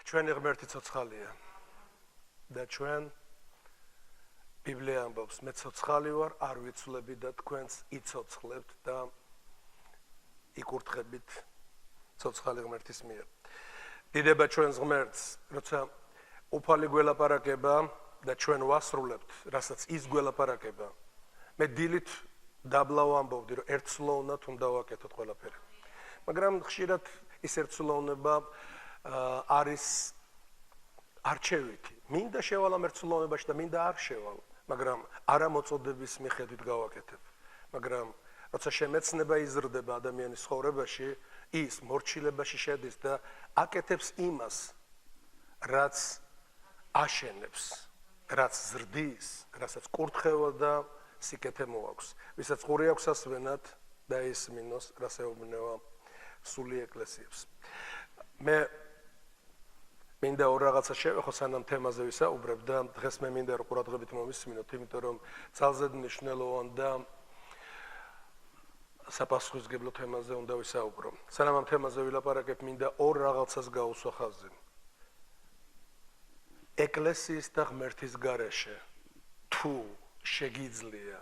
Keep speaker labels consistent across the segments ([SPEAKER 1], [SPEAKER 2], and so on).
[SPEAKER 1] ჩვენი ღმერთი ცოცხალია და ჩვენ ბიბლია ამბობს მე ცოცხალი ვარ არ ვიცვლები და თქვენს იცოცხლებთ და იკურთხებით ცოცხალი ღმერთის მიერ. დიდება ჩვენს ღმერთს, როცა უფალი გველაპარაკება და ჩვენ ვასრულებთ, რასაც ის გველაპარაკება. მე დილით დაბლა ვამბობდი, რომ ერთსულოვნად უნდა ვაკეთოთ ყველაფერი. მაგრამ ხშირად ის ერთსულოვნება არის არჩევითი. მინდა შევალ ამ ერთსულოვნებაში და მინდა არ შევალ, მაგრამ არა მოწოდების მიხედვით გავაკეთებ. მაგრამ როცა შემეცნება იზრდება ადამიანის ცხოვრებაში, ის მორჩილებაში შედის და აკეთებს იმას, რაც აშენებს, რაც ზრდის, რასაც კურთხევა და სიკეთე მოაქვს. ვისაც ყური აქვს ასვენად და ისმინოს, რას ეუბნება სული ეკლესიებს. მე მინდა ორ რაღაცა შევეხო სანამ თემაზე ვისაუბრებ და დღეს მე მინდა რომ ყურადღებით მომისმინოთ, იმიტომ რომ ძალზე მნიშვნელოვან და საპასუხისმგებლო თემაზე უნდა ვისაუბრო. სანამ ამ თემაზე ვილაპარაკებ, მინდა ორ რაღაცას გაუსვა ხაზი. ეკლესიის და ღმერთის გარეშე თუ შეგიძლია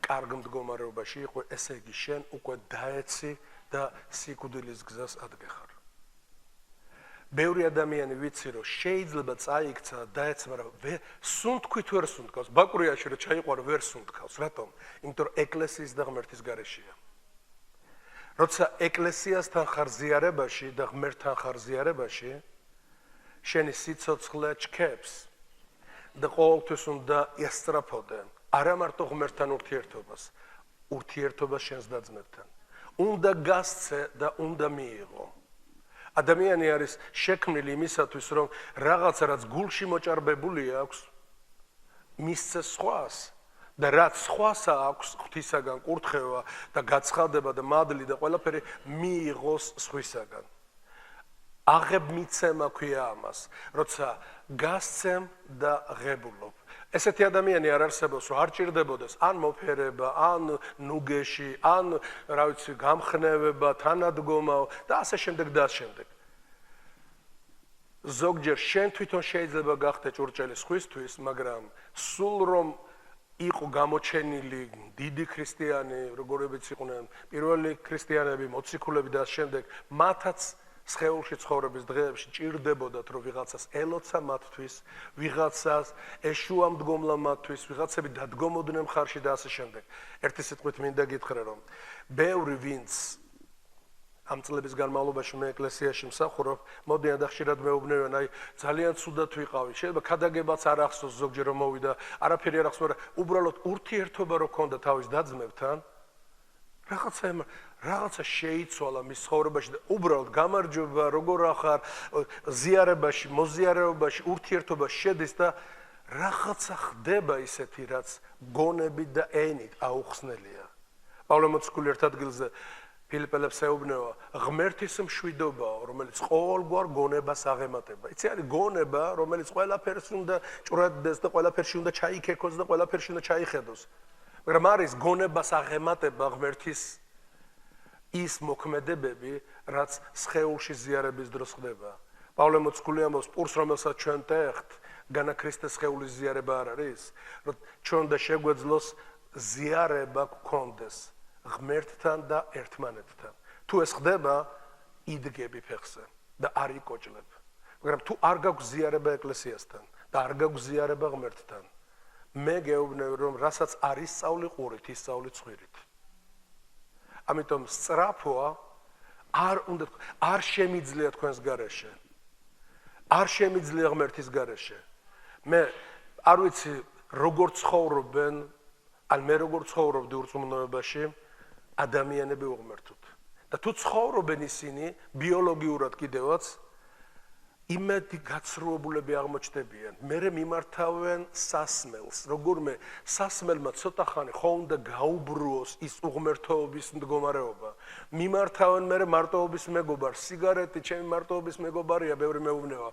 [SPEAKER 1] კარგ მდგომარეობაში იყო, ესე იგი შენ უკვე დაეცი და სიკვდილის გზას ადგეხარ. ბევრი ადამიანი ვიცი რომ შეიძლება წაიქცა დაეცა, მაგრამ სუნთქვით ვერ სუნთქავს. ბაკურიაში რომ ჩაიყვარ ვერ სუნთქავს. რატომ? იმიტომ რომ ეკლესიის და ღმერთის გარეშეა. როცა ეკლესიასთან ხარ ზიარებაში და ღმერთთან ხარ ზიარებაში, შენი სიცოცხლე ჩქებს და ყოველთვის უნდა ესწრაფოდე არა მარტო ღმერთთან ურთიერთობას შენს და-ძმებთან. უნდა გასცე და უნდა მიიღო. ადამიანი არის შექმნილი იმისათვის, რომ რაღაცა რაც გულში მოჭარბებული აქვს, მისცე სხვას და რაც სხვას აქვს ღვთისაგან კურთხევა და გაცხადება და მადლი და ყველაფერი მიიღოს სხვისაგან. აღებმიცემა ქვია ამას, როცა გასცემ და ღებულობ. ესეთი ადამიანი არ არსებობს, რომ არ ჭირდებოდეს ან მოფერება, ან ნუგეში, ან რა ვიცი, გამხნევება, თანადგომა და ასე შემდეგ და ასე შემდეგ. ზოგჯერ შენ თვითონ შეიძლება გახდე ჭურჭელი სხვისთვის, მაგრამ სულ რომ იყო გამოჩენილი დიდი ქრისტიანი, როგორებიც იყვნენ პირველი ქრისტიანები, მოციქულები და ასე შემდეგ, მათაც სხეულში ცხოვრების დღეებში ჭირდებოდათ, რომ ვიღაცას ელოცა მათთვის, ვიღაცას ეშუამდგომლა მათთვის, ვიღაცები დადგომოდნენ მხარში და ასე შემდეგ. ერთი სიტყვით მინდა გითხრა, რომ ბევრი ვინც ამ წლების განმავლობაში მე ეკლესიაში მსახურობ, მოდიან და ხშირად მეუბნებიან, აი ძალიან ცუდად ვიყავი. შეიძლება ქადაგებაც არ ახსოვს ზოგჯერ რომ მოვიდა, არაფერი არ ახსოვს, მაგრამ უბრალოდ ურთიერთობა რო ქონდა თავის და-ძმებთან, რაღაცა შეიცვალა მის ცხოვრებაში და უბრალოდ გამარჯვება, როგორ ახარ, ზიარებაში, მოზიარეობაში, ურთიერთობა შედის და რაღაცა ხდება ისეთი, რაც გონებით და ენით აუხსნელია. პავლე მოციქული ერთ ადგილზე ფილიპელებს ეუბნება, ღმერთის მშვიდობაა, რომელიც ყოველგვარ გონებას აღემატება. იცი არის გონება, რომელიც ყველაფერს უნდა ჭრედდეს და ყველაფერში უნდა ჩაიქეკოს და ყველაფერში უნდა ჩაიხედოს. მაგრამ არის გონებას აღემატება ღმერთის ის მოქმედებები, რაც სხეულში ზიარების დროს ხდება. პავლე მოციქული ამბობს, პურს რომელსაც ჩვენ ტეხთ, განა ქრისტეს სხეულის ზიარება არ არის, რომ ჩვენ და შეგვეძლოს ზიარება გქონდეს ღმერთთან და ერთმანეთთან. თუ ეს ხდება, იდგები ფეხზე და არ იკოჭლებ. მაგრამ თუ არ გაქვს ზიარება ეკლესიასთან და არ გაქვს ზიარება ღმერთთან, მე გეუბნები, რომ რასაც არ ისწავლი ყურით, ისწავლი ცხვირით. ამიტომ სწრაფვა არ შემიძლია თქვენს გარეშე. არ შემიძლია ღმერთის გარეშე. მე არ ვიცი როგორ ცხოვრობენ, ან მე როგორ ცხოვრობდი ურწმუნოებაში, ადამიანები უღმერთოთ. და თუ ცხოვრობენ ისინი ბიოლოგიურად კიდევაც, იმედი გაცრუებულები აღმოჩნდებიან. მერე მიმართავენ სასმელს. როგორმე სასმელმა ცოტა ხანი ხო უნდა გაუბრუოს ის უღმერთოობის მდგომარეობა. მიმართავენ მერე მარტოობის მეგობარს. სიგარეტი ჩემი მარტოობის მეგობარია, ბევრი მეუბნება.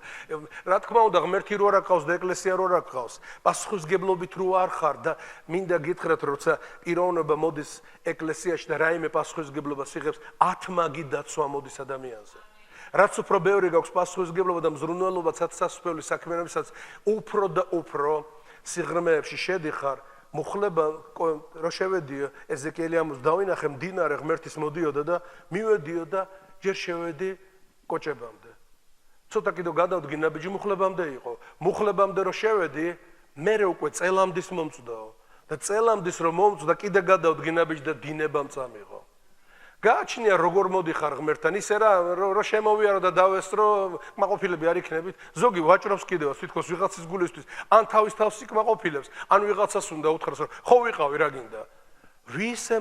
[SPEAKER 1] რა თქმა უნდა, ღმერთი რო არ აკავს და ეკლესია რო არ აკავს, პასუხისგებლობით რო არ ხარ და მინდა გითხრათ, როცა პიროვნება მოდის ეკლესიაში და რაიმე პასუხისგებლობას იღებს, 10 მაგი დაცვა მოდის ადამიანზე. რაც უფრო ბევრი გაქვს პასუხისგებლობა და მზრუნველობა სასწრაფო საქმიანობისას, უფრო და უფრო სიღრმეებში შედიხარ. მუხლება რო შევედიო, ეზეკიელი ამბობს, დავინახე მდინარე ღმერთის მოდიოდა და მივედიო და ჯერ შევედი კოჭებამდე. ცოტა კიდე გადავდგი ნაბიჯი მუხლებამდე იყო. მუხლებამდე რო შევედი, მერე უკვე წელამდის მომწვდაო და წელამდის რო მომწვდა, კიდე გადავდგი ნაბიჯი და დინებამ წამიღო. გააჩნია როგორ მოდიხარ ღმერთთან, ისე რა შემოვიარო და დავესწრო, კმაყოფილები არ იქნებით. ზოგი ვაჭრობს კიდევაც, თითქოს ვიღაცის გულისთვის, ან თავის თავს იკმაყოფილებს, ან ვიღაცას უნდა უთხრას, რომ ხო ვიყავი, რა გინდა. ვისე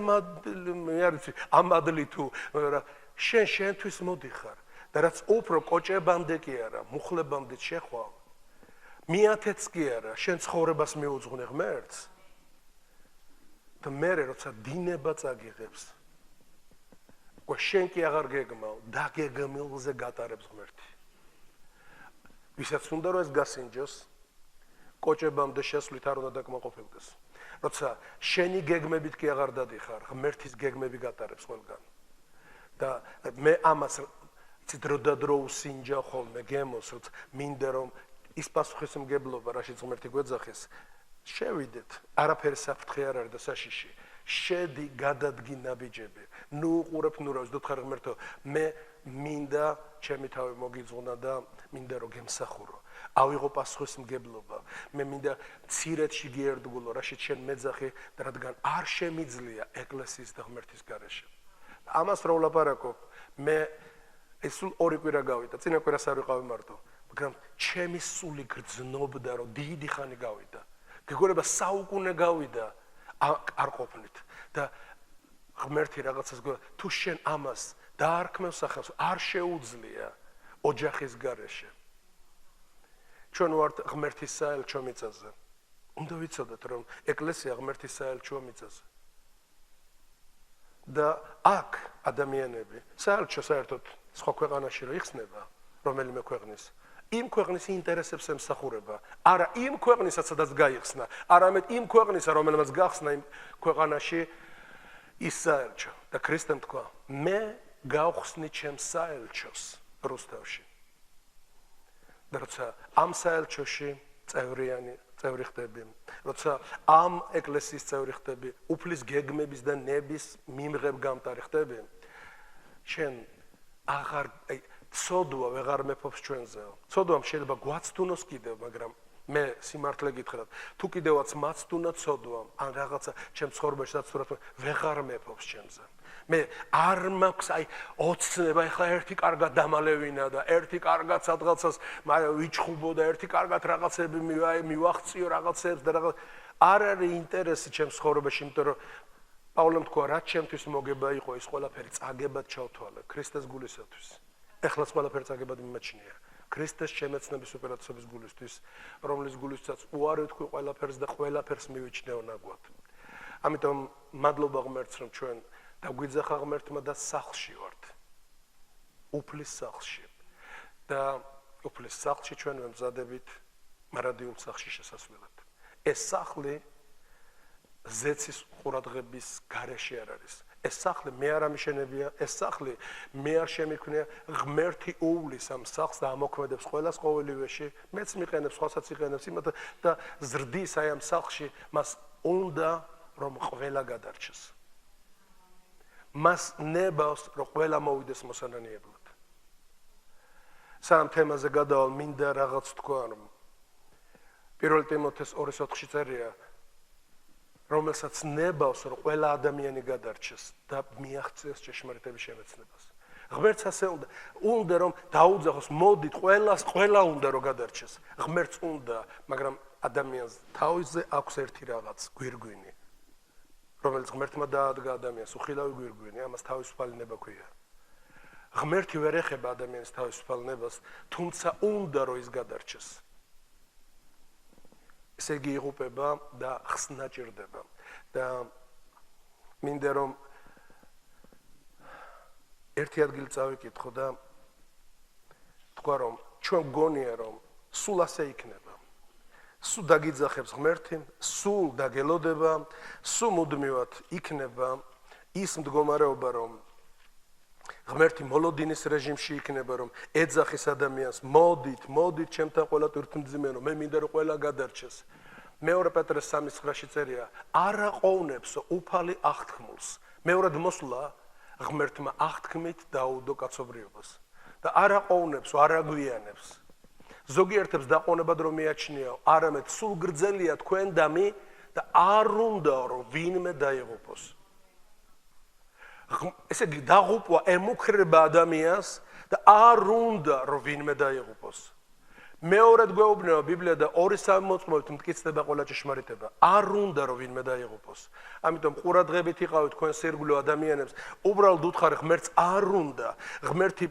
[SPEAKER 1] ამადლი თუ შენთვის მოდიხარ და რაც უფრო კოჭებამდე კი არა, მუხლებამდე შეხვალ, მიათეც კი არა, შენ ცხოვრებას მიუძღვნე ღმერთს და მერე როცა დინება წაგიღებს, შენ კი აღარ გეგმავ, დაგეგმილზე გატარებს ღმერთი. ვისაც უნდა რომ ეს გასინჯოს, კოჭებამდე შესვლით არ უნდა დაკმაყოფილდეს. როცა შენი გეგმებით კი აღარ დადიხარ, ღმერთის გეგმები გატარებს ყველგან. და მე ამას დრო უსინჯავ ხოლმე გემოს, როცა მინდა რომ ის პასუხისმგებლობა, რაშიც ღმერთი გვეძახეს, შევიდეთ, არაფერი საფრთხე არ არის და საშიში. შედი გადადგი ნაბიჯები. ნუ უყურებ ნუ რა ვსდოთ ხარ ღმერთო, მე მინდა ჩემი თავი მოგიძღვნა და მინდა რომ გემსახურო. ავიღო პასუხისმგებლობა. მე მინდა ცირეთში გიერდგულო, რაშიც შენ მეძახი და რადგან არ შემიძლია ეკლესიის და ღმერთის გარეშე. ამას რო ვლაპარაკობ, მე ეს სულ 2 კვირა გავიდა, წინა კვირას არ ვიყავი მარტო, მაგრამ ჩემი სული გრძნობდა, რომ დიდი ხანი გავიდა. გეგონება საუკუნე გავიდა. არ ყოფნით და ღმერთი რაღაცას თუ შენ ამას დაარქმევ სახელს არ შეუძლია ოჯახის გარეშე. ჩვენ ვართ ღმერთის საელჩო მიწაზე. უნდა ვიცოდეთ რომ ეკლესია ღმერთის საელჩო მიწაზე. და აქ ადამიანები საელჩო საერთოდ სხვა ქვეყანაში რო იხსნება, რომელიმე ქვეყნის იმ ქვეყნის ინტერესებს ემსახურება, არა იმ ქვეყნისაც, სადაც გაიხსნა, არამედ იმ ქვეყნისა, რომელმაც გახსნა იმ ქვეყანაში ის საელჩო. და ქრისტემ თქვა, მე გავხსნი ჩემს საელჩოს რუსთავში. და როცა ამ საელჩოში წევრი ხდები, როცა ამ ეკლესიის წევრი ხდები, უფლის გეგმების და ნების მიმღებ გამტარი ხდები, შენ აღარ ცოდვა ვეღარ მეფობს ჩვენზეო. ცოდვამ შეიძლება გვაცდუნოს კიდევ, მაგრამ მე სიმართლე გითხრათ, თუ კიდევაც მაცდუნა ცოდვამ, ან რაღაცა ჩემ ცხოვრებაში დაცურათ, ვეღარ მეფობს ჩემზე. მე არ მაქვს აი ოცნება, ეხლა ერთი კარგად დამალევინა და ერთი კარგად სადღაცას ვიჩხუბო და ერთი კარგად რაღაცები მივახციო რაღაცებს და რაღაც არ არის ინტერესი ჩემ ცხოვრებაში, იმიტომ რომ პავლემ თქვა, რაც ჩემთვის მოგება იყო, ის ყველაფერი წაგებად ჩავთვალე ქრისტეს გულისათვის. ეხლაც ყველაფერი წაგებად მიმაჩნია. ქრისტეს შემეცნების უპირატესობის გულისთვის, რომლის გულისთვისაც უარი ვთქვი ყველაფერს და ყველაფერს მივიჩნეო ნაგვად. ამიტომ მადლობა ღმერთს, რომ ჩვენ დაგვიძახა ღმერთმა და სახლში ვართ. უფლის სახლში. და უფლის სახლში ჩვენ ვემზადებით მარადიულ სახლში შესასვლელად. ეს სახლი ზეცის ყურადღების გარეშე არ არის. ეს სახლი მე არ ამიშენებია, ეს სახლი მე არ შემიქმნია, ღმერთი უვლის ამ სახლს და ამოქმედებს ყველას ყოველივეში, მეც მიყენებს, სხვასაც იყენებს, იმათ და ზრდის აი ამ სახლში, მას უნდა რომ ყველა გადარჩეს. მას ნებავს რომ ყველა მოვიდეს მოსანანიებლად. სამ თემაზე გადავალ, მინდა რაღაც თქვა, რომ 1 ტიმოთეს 2:4 წერია, რომელსაც ნებავს რომ ყველა ადამიანი გადარჩეს და მიაღწიოს ჭეშმარიტების შემეცნებას. ღმერთს ასე უნდა რომ დაუძახოს, მოდით ყველა უნდა რომ გადარჩეს. ღმერთს უნდა, მაგრამ ადამიანს თავზე აქვს ერთი რაღაც, გვირგვინი. რომელიც ღმერთმა დაადგა ადამიანს, უხილავი გვირგვინი, ამას თავისუფალი ნება ქვია. ღმერთი ვერ ეხება ადამიანის თავისუფალებას, თუმცა უნდა რომ ის გადარჩეს. ესე იგი იღუპება და ხსნა ჭირდება. და მინდა რომ ერთი ადგილი წავიკითხო და თქვა რომ ჩვენ გონია რომ სულ ასე იქნება. სულ დაგიძახებს ღმერთი, სულ დაგელოდება, სულ მუდმივად იქნება ის მდგომარეობა რომ ღმერთი მოლოდინის რეჟიმში იქნება რომ ეძახის ადამიანს მოდით ჩემთან ყველა თვითმძიმეო მე მინდა რომ ყველა გადარჩეს. მეორე პეტრეს 3:9-ში წერია არა ყოვნებსო უფალი აღთქმულს. მეორად მოსვლა ღმერთმა აღთქმით დაუდო კაცობრიობას და არა ყოვნებსო არ აგვიანებს. ზოგიერთებს დაყოვნებად რომ მიაჩნიაო, არამედ სულ გრძელია თქვენ დამი და არ უნდა რომ ვინმე დაიღუპოს. ესე იგი დაღუპვა ემუქრება ადამიანს და არ უნდა რომ ვინმე დაიღუპოს. მეორედ გვეუბნება ბიბლია და 2-3 მოწმობით მტკიცდება ყველა ჭეშმარიტება. არ უნდა რომ ვინმე დაიღუპოს. ამიტომ ყურადღებით იყავით თქვენ სირგულო ადამიანებს, უბრალოდ უთხარ ღმერთს არ უნდა. ღმერთი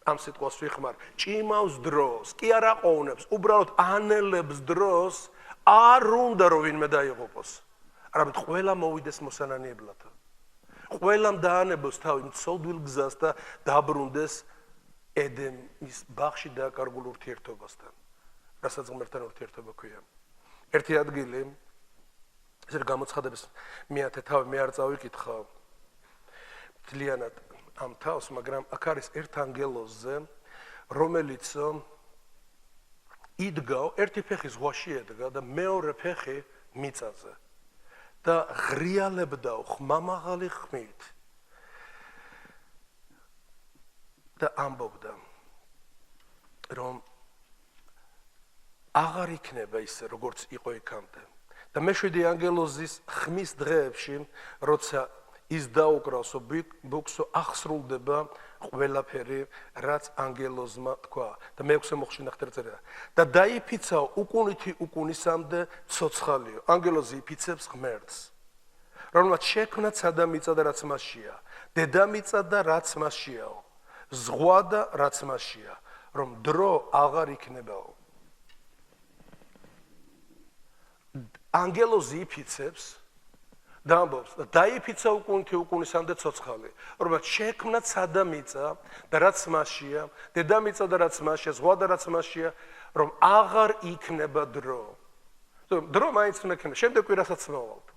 [SPEAKER 1] ამ სიტყვას ვიხმარ, ჭიმავს დროს, კი არა ყოვნებს, უბრალოდ ანელებს დროს, არ უნდა რომ ვინმე დაიღუპოს. არამედ ყველა მოვიდეს მოსანანიებლად. ყველამ დაანებოს თავი მცოდვილ გზას და დაბრუნდეს ედემის ბაღში დაკარგულ ურთიერთობასთან, რასაც ღმერთთან ურთიერთობა ქვია. ერთი ადგილი, ეს გამოცხადების მეათე თავი მე არ წავიკითხავ მთლიანად ამ თავს, მაგრამ აქ არის ერთ ანგელოზზე, რომელიც იდგა, ერთი ფეხი ზღვაში ედგა და მეორე ფეხი მიწაზე. და ღრიალებდა ხმამაღალი ხმით და ამბობდა რომ აღარ იქნება ისე როგორც იყო იქამდე და მეშვიდე ანგელოზის ხმის დღეებში როცა ის დაუკრავს ბუქსო ახსრულდება ყველაფერი რაც ანგელოზმა თქვა და მეექვსე მოხში ნახტერწერა და დაიფიცა უკუნითი უკუნისამდე ცოცხალიო ანგელოზი იფიცებს ღმერთს რომელმაც შექმნა ცადამიწა და რაც მასშია დედამიწა და რაც მასშიაო ზღვა და რაც მასშია რომ დრო აღარ იქნებაო ანგელოზი იფიცებს და ამბობს და დაიფიცა უკუნითი უკუნისამდე ცოცხალი რომელმაც შექმნა ცადამიწა და რაც მასშია დედამიწა და რაც მასშია ზღვა და რაც მასშია რომ აღარ იქნება დრო დრო მაინც მექნება შემდეგ ვირასაც მოვალთ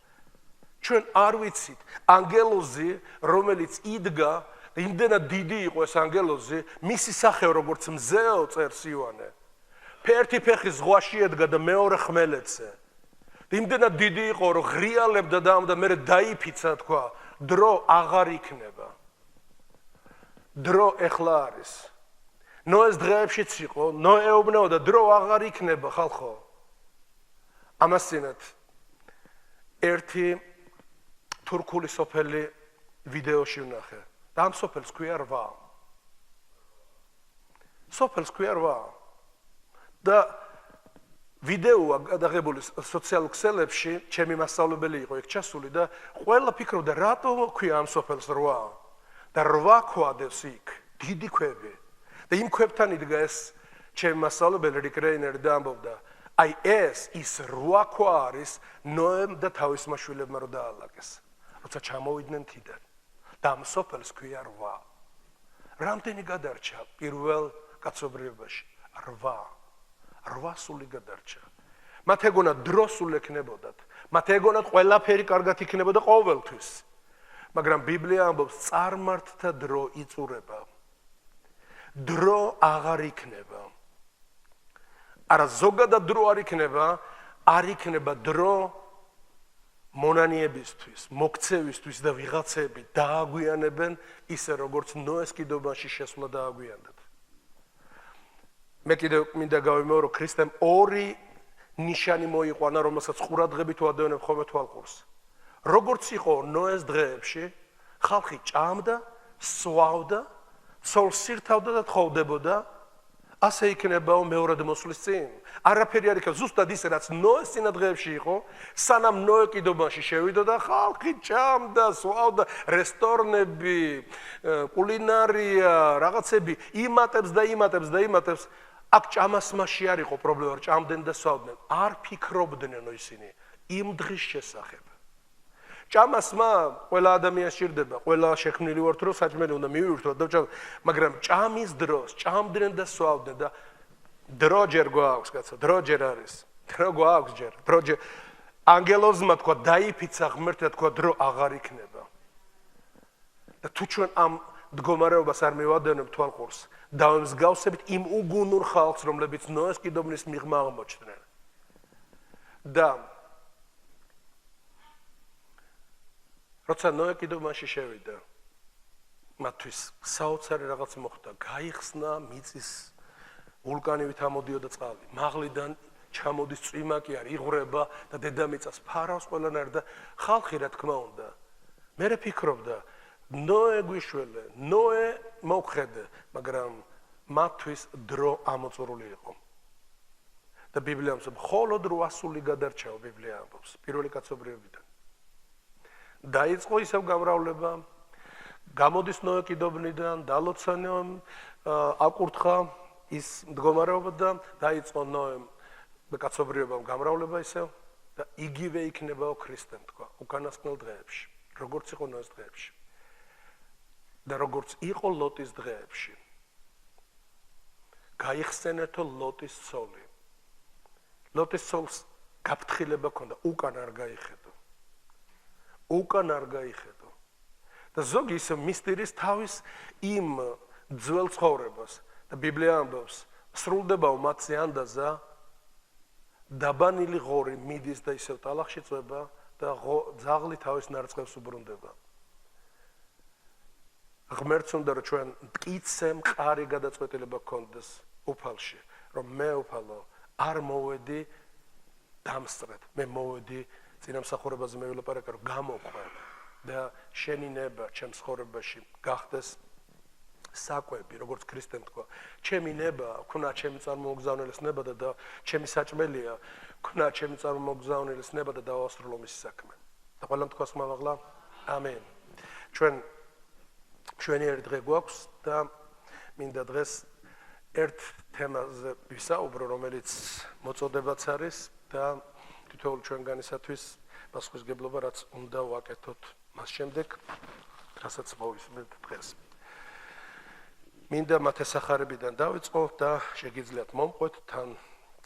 [SPEAKER 1] ჩვენ არ ვიცით ანგელოზი რომელიც იდგა და იმდენად დიდი იყო ეს ანგელოზი მისი სახე როგორც მზეო წერს იოანე ერთი ფეხი ზღვაში ედგა და მეორე ხმელეთზე იმდენად დიდი იყო რომ ღრიალებდა და მე დაიფიცა თქვა დრო აღარ იქნება დრო ეხლა არის ნოეს დღეებშიც იყო ნოე ეუბნებოდა დრო აღარ იქნება ხალხო ამასინათ ერთი თურქული სოფელი ვიდეოში ვნახე და ამ სოფელს ქვია რვა სოფელს ქვია რვა და ვიდეოა გადაღებული სოციალურ ქსელებში, ჩემი მასწავლებელი იყო იქ ჩასული და ყველა ფიქრობდა რატო ქვია ამ სოფელს რვა და რვა ქვადებს იქ, დიდი ქვები. და იმ ქვებთან იდგა ეს ჩემი მასწავლებელი რიკ რეინერი და ამბობდა, აი ეს ის რვა ქვა არის ნოემ და თავის მაშვილებმა რომ დაალაგეს. როცა ჩამოვიდნენ თიდან და ამ სოფელს ქვია რვა. რამდენი გადარჩა პირველ კაცობრიობაში? რვა. რვა სული გადარჩა. მათ ეგონა დრო სულ ექნებოდათ. მათ ეგონათ ყველაფერი კარგად იქნებოდა ყოველთვის. მაგრამ ბიბლია ამბობს წარმართთა დრო იწურება. დრო აღარ იქნება. არა ზოგადად დრო არ იქნება დრო მონანიებისთვის, მოქცევისთვის და ვიღაცები დააგვიანებენ ისე როგორც ნოეს კიდობაში შესვლა დააგვიანდათ. მე კიდევ მინდა გავიმეორო ქრისტემ ორი ნიშანი მოიყვანა, რომელსაც ყურადღებით ვადევნებ ხოლმე თვალყურს. როგორც იყო ნოეს დღეებში, ხალხი ჭამდა, სვავდა, ცოლს სირთავდა და თხოვდებოდა, ასე იქნებაო მეორად მოსვლის წინ. არაფერი არ იქნება, ზუსტად ისე რაც ნოეს წინადღეებში იყო, სანამ ნოე კიდობაში შევიდოდა, ხალხი ჭამდა, სვავდა, რესტორნები, კულინარია, რაღაცები იმატებს. აქ ჭამასმაში არ იყო პრობლემა, ჭამდნენ და სვავდნენ. არ ფიქრობდნენო ისინი იმ დღის შესახებ. ჭამასმა ყველა ადამიანს სჭირდება, ყველა შექმნილი ვართ, რომ საჭმელი უნდა მივივრთოთ და ვჭამ, მაგრამ ჭამის დროს ჭამდნენ და სვავდნენ და დრო ჯერ გვაქვს, კაცო, დრო ჯერ არის. დრო გვაქვს ჯერ. ანგელოზმა თქვა, დაიფიცა ღმერთი და თქვა, დრო აღარ იქნება. და თუ ჩვენ ამ მდგომარეობას არ მივადენებთ თვალყურს, დავემსგავსებით იმ უგუნურ ხალხს, რომლებიც ნოეს კიდობნის მიღმა აღმოჩნდნენ. და როცა ნოე კიდობაში შევიდა, მათთვის საოცარი რაღაც მოხდა, გაიხსნა მიწის ვულკანივით ამოდიოდა წყალი, მაღლიდან ჩამოდის წვიმაკი არ იღვრება და დედამიწას ფარავს ყველანაირ და ხალხი რა თქმა უნდა, მერე ფიქრობდა, ნოე გვიშველე, ნოე მოგხედე, მაგრამ მათთვის დრო ამოწურული იყო. და ბიბლია ამბობს, მხოლოდ 800 გადარჩაო, ბიბლია ამბობს, პირველი კაცობრიობიდან. დაიწყო ისევ გამრავლება, გამოდის ნოე კიდობნიდან, დალოცანემ აკურთხა ის მდგომარეობა და დაიწყო ნოემ კაცობრიობამ გამრავლება ისევ და იგივე იქნებაო ქრისტემ თქვა, უკანასკნელ დღეებში, როგორც იყო ნოეს დღეებში. და როგორც იყო ლოტის დღეებში. გაიხსენეთო ლოტის ცოლი. ლოტის ცოლს გაფრთხილება ჰქონდა, უკან არ გაიხედო. უკან არ გაიხედო. და ზოგი ისე მისტირის თავის იმ ძველ ცხოვრებას და ბიბლია ამბობს, სრულდებაო მათზე ანდაზა, დაბანილი ღორი მიდის და ისევ ტალახში წვება და ძაღლი თავის ნარწყევს უბრუნდება. ღმერთს უნდა რომ ჩვენ მტკიცე მყარი გადაწყვეტილება გქონდეს უფალში, რომ მე უფალო არ მოვედი დამსწრეთ, მე მოვედი წინამსახურებაზე მე ვილაპარაკე, რომ გამოყვე და შენი ნება ჩემს ცხოვრებაში გახდეს საკვები, როგორც ქრისტემ თქვა, ჩემი ნება, ქნა ჩემი წარმომოგზავნელის ნება და ჩემი საჭმელია, ქნა ჩემი წარმომოგზავნელის ნება და დავასრულო მისი საქმე. და ყველამ თქვა ხმამაღლა, ამენ. ჩვენი ერთ დღე გვაქვს და მინდა დღეს ერთ თემაზე ვისაუბრო, რომელიც მოწოდებაც არის და თითოეული ჩვენგანისათვის პასუხისგებლობა რაც უნდა ვაკეთოთ მას შემდეგ, რასაც მოვისმენთ დღეს. მინდა მათესახარებიდან დავიწყო და შეგიძლიათ მომყვეთ, თან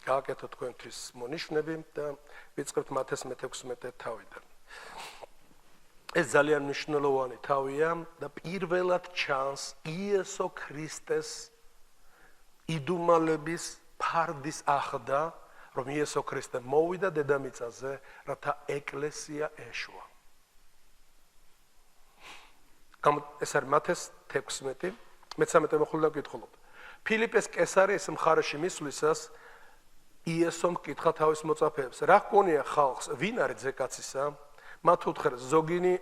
[SPEAKER 1] გააკეთოთ თქვენთვის მონიშნები და ვიწყებთ მათეს მე-16 თავიდან. ეს ძალიან მნიშვნელოვანი თავია და პირველად ჩანს იესო ქრისტეს იდუმალების ფარდის ახდა, რომ იესო ქრისტე მოვიდა დედამიწაზე, რათა ეკლესია ეშვა. ეს არის მათეს 16, მე-13 მოხულიდან ვკითხულობ. ფილიპეს კესარიის მხარეში მისვლისას იესომ კითხა თავის მოწაფეებს, რა ჰქონია ხალხს, ვინ არის ძეკაცისა? მათ უთხრეს, ზოგინი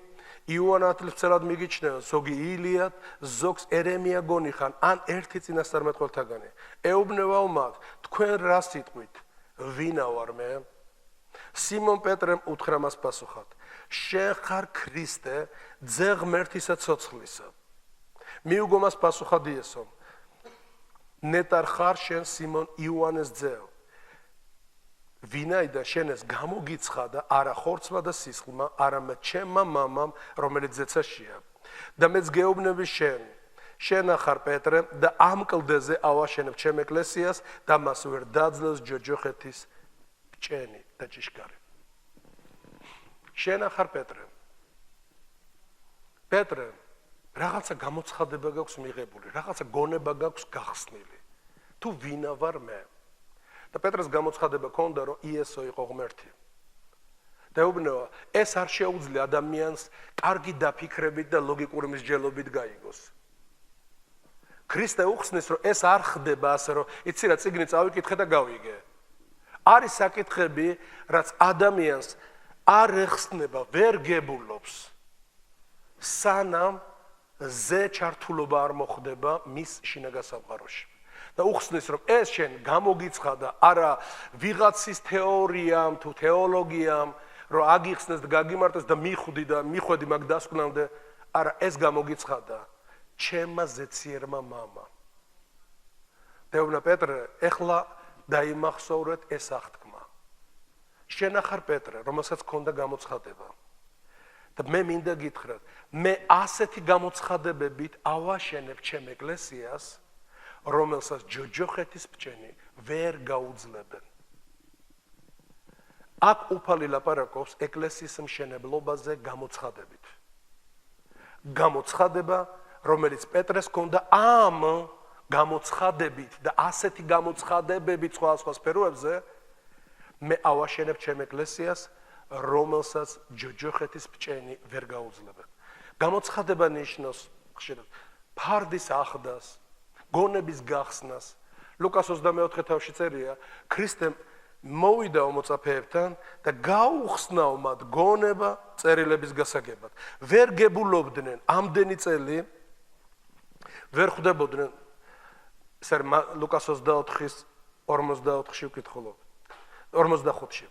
[SPEAKER 1] იოან ათლისმცემლად მიგიჩნევა, ზოგი ილიად, ზოგს ერემია გონიხან, ან ერთი წინასწარმეტყველთაგანი. ეუბნებაო მათ, თქვენ რა სიტყვით, ვინა ვარ მე? სიმონ პეტრემ უთხრა მას პასუხად, შენ ხარ ქრისტე, ძე ღმერთისა ცოცხლისა. მიუგო მას პასუხად იესომ, ნეტარ ხარ შენ სიმონ იოანეს ძეო. ვინაიდან შენ ეს გამოგიცხადა არა ხორცმა და სისხლმა, არამედ ჩემმა მამამ, რომელიც ზეცაშია. და მეც გეუბნები შენ ხარ პეტრე და ამ კლდეზე ავაშენებ ჩემ ეკლესიას და მას ვერ დაძლევს ჯოჯოხეთის ბჭენი და ჭიშკარი. შენ ხარ პეტრე. პეტრე, რაღაცა გამოცხადება გაქვს მიღებული, რაღაცა გონება გაქვს გახსნილი. თუ ვინა ვარ მე? და პეტრეს გამოცხადება ჰქონდა, რომ იესო იყო ღმერთი. და ეუბნება, ეს არ შეუძლია ადამიანს კარგი დაფიქრებით და ლოგიკური მსჯელობით გაიგოს. ქრისტე უხსნის, რომ ეს არ ხდება ასე, რომ იცი რა, წიგნი წავიკითხე და გავიგე. არის საკითხები, რაც ადამიანს არ ეხსნება, ვერ გებულობს, სანამ ზე ჩართულობა არ მოხდება მის შინაგან სამყაროში. და უხსნის რომ ეს შენ გამოგიცხადა არა ვიღაცის თეორიამ თუ თეოლოგიამ რომ აგიხსნეს და გაგიმარტეს და მიხვდი და მიხვედი მაგ დასკვნამდე არა ეს გამოგიცხადა ჩემმა ზეციერმა მამა დეუბნა პეტრე ეხლა დაიმახსოვრეთ ეს აღთქმა შენ ახარ პეტრე რომელსაც ჰქონდა გამოცხადება და მე მინდა გითხრათ მე ასეთი გამოცხადებებით ავაშენებ ჩემ ეკლესიას რომელსაც ჯოჯოხეთის ბჭენი ვერ გაუძლებენ აქ უფალი ლაპარაკობს ეკლესიის მშენებლობაზე გამოცხადებით გამოცხადება რომელიც პეტრეს ჰქონდა ამ გამოცხადებით და ასეთი გამოცხადებებით სხვა სფეროებზე მე ავაშენებ ჩემ ეკლესიას რომელსაც ჯოჯოხეთის ბჭენი ვერ გაუძლებენ გამოცხადება ნიშნავს ხშირად ფარდის ახდას გონების გახსნას ლუკას 24 თავში წერია ქრისტემ მოვიდა მოწაფეებთან და გაუხსნაო მათ გონება წერილების გასაგებად ვერ გებულობდნენ ამდენი წელი ვერ ხვდებოდნენ ლუკას 24-ის 44-ში ვკითხულობ 45-ში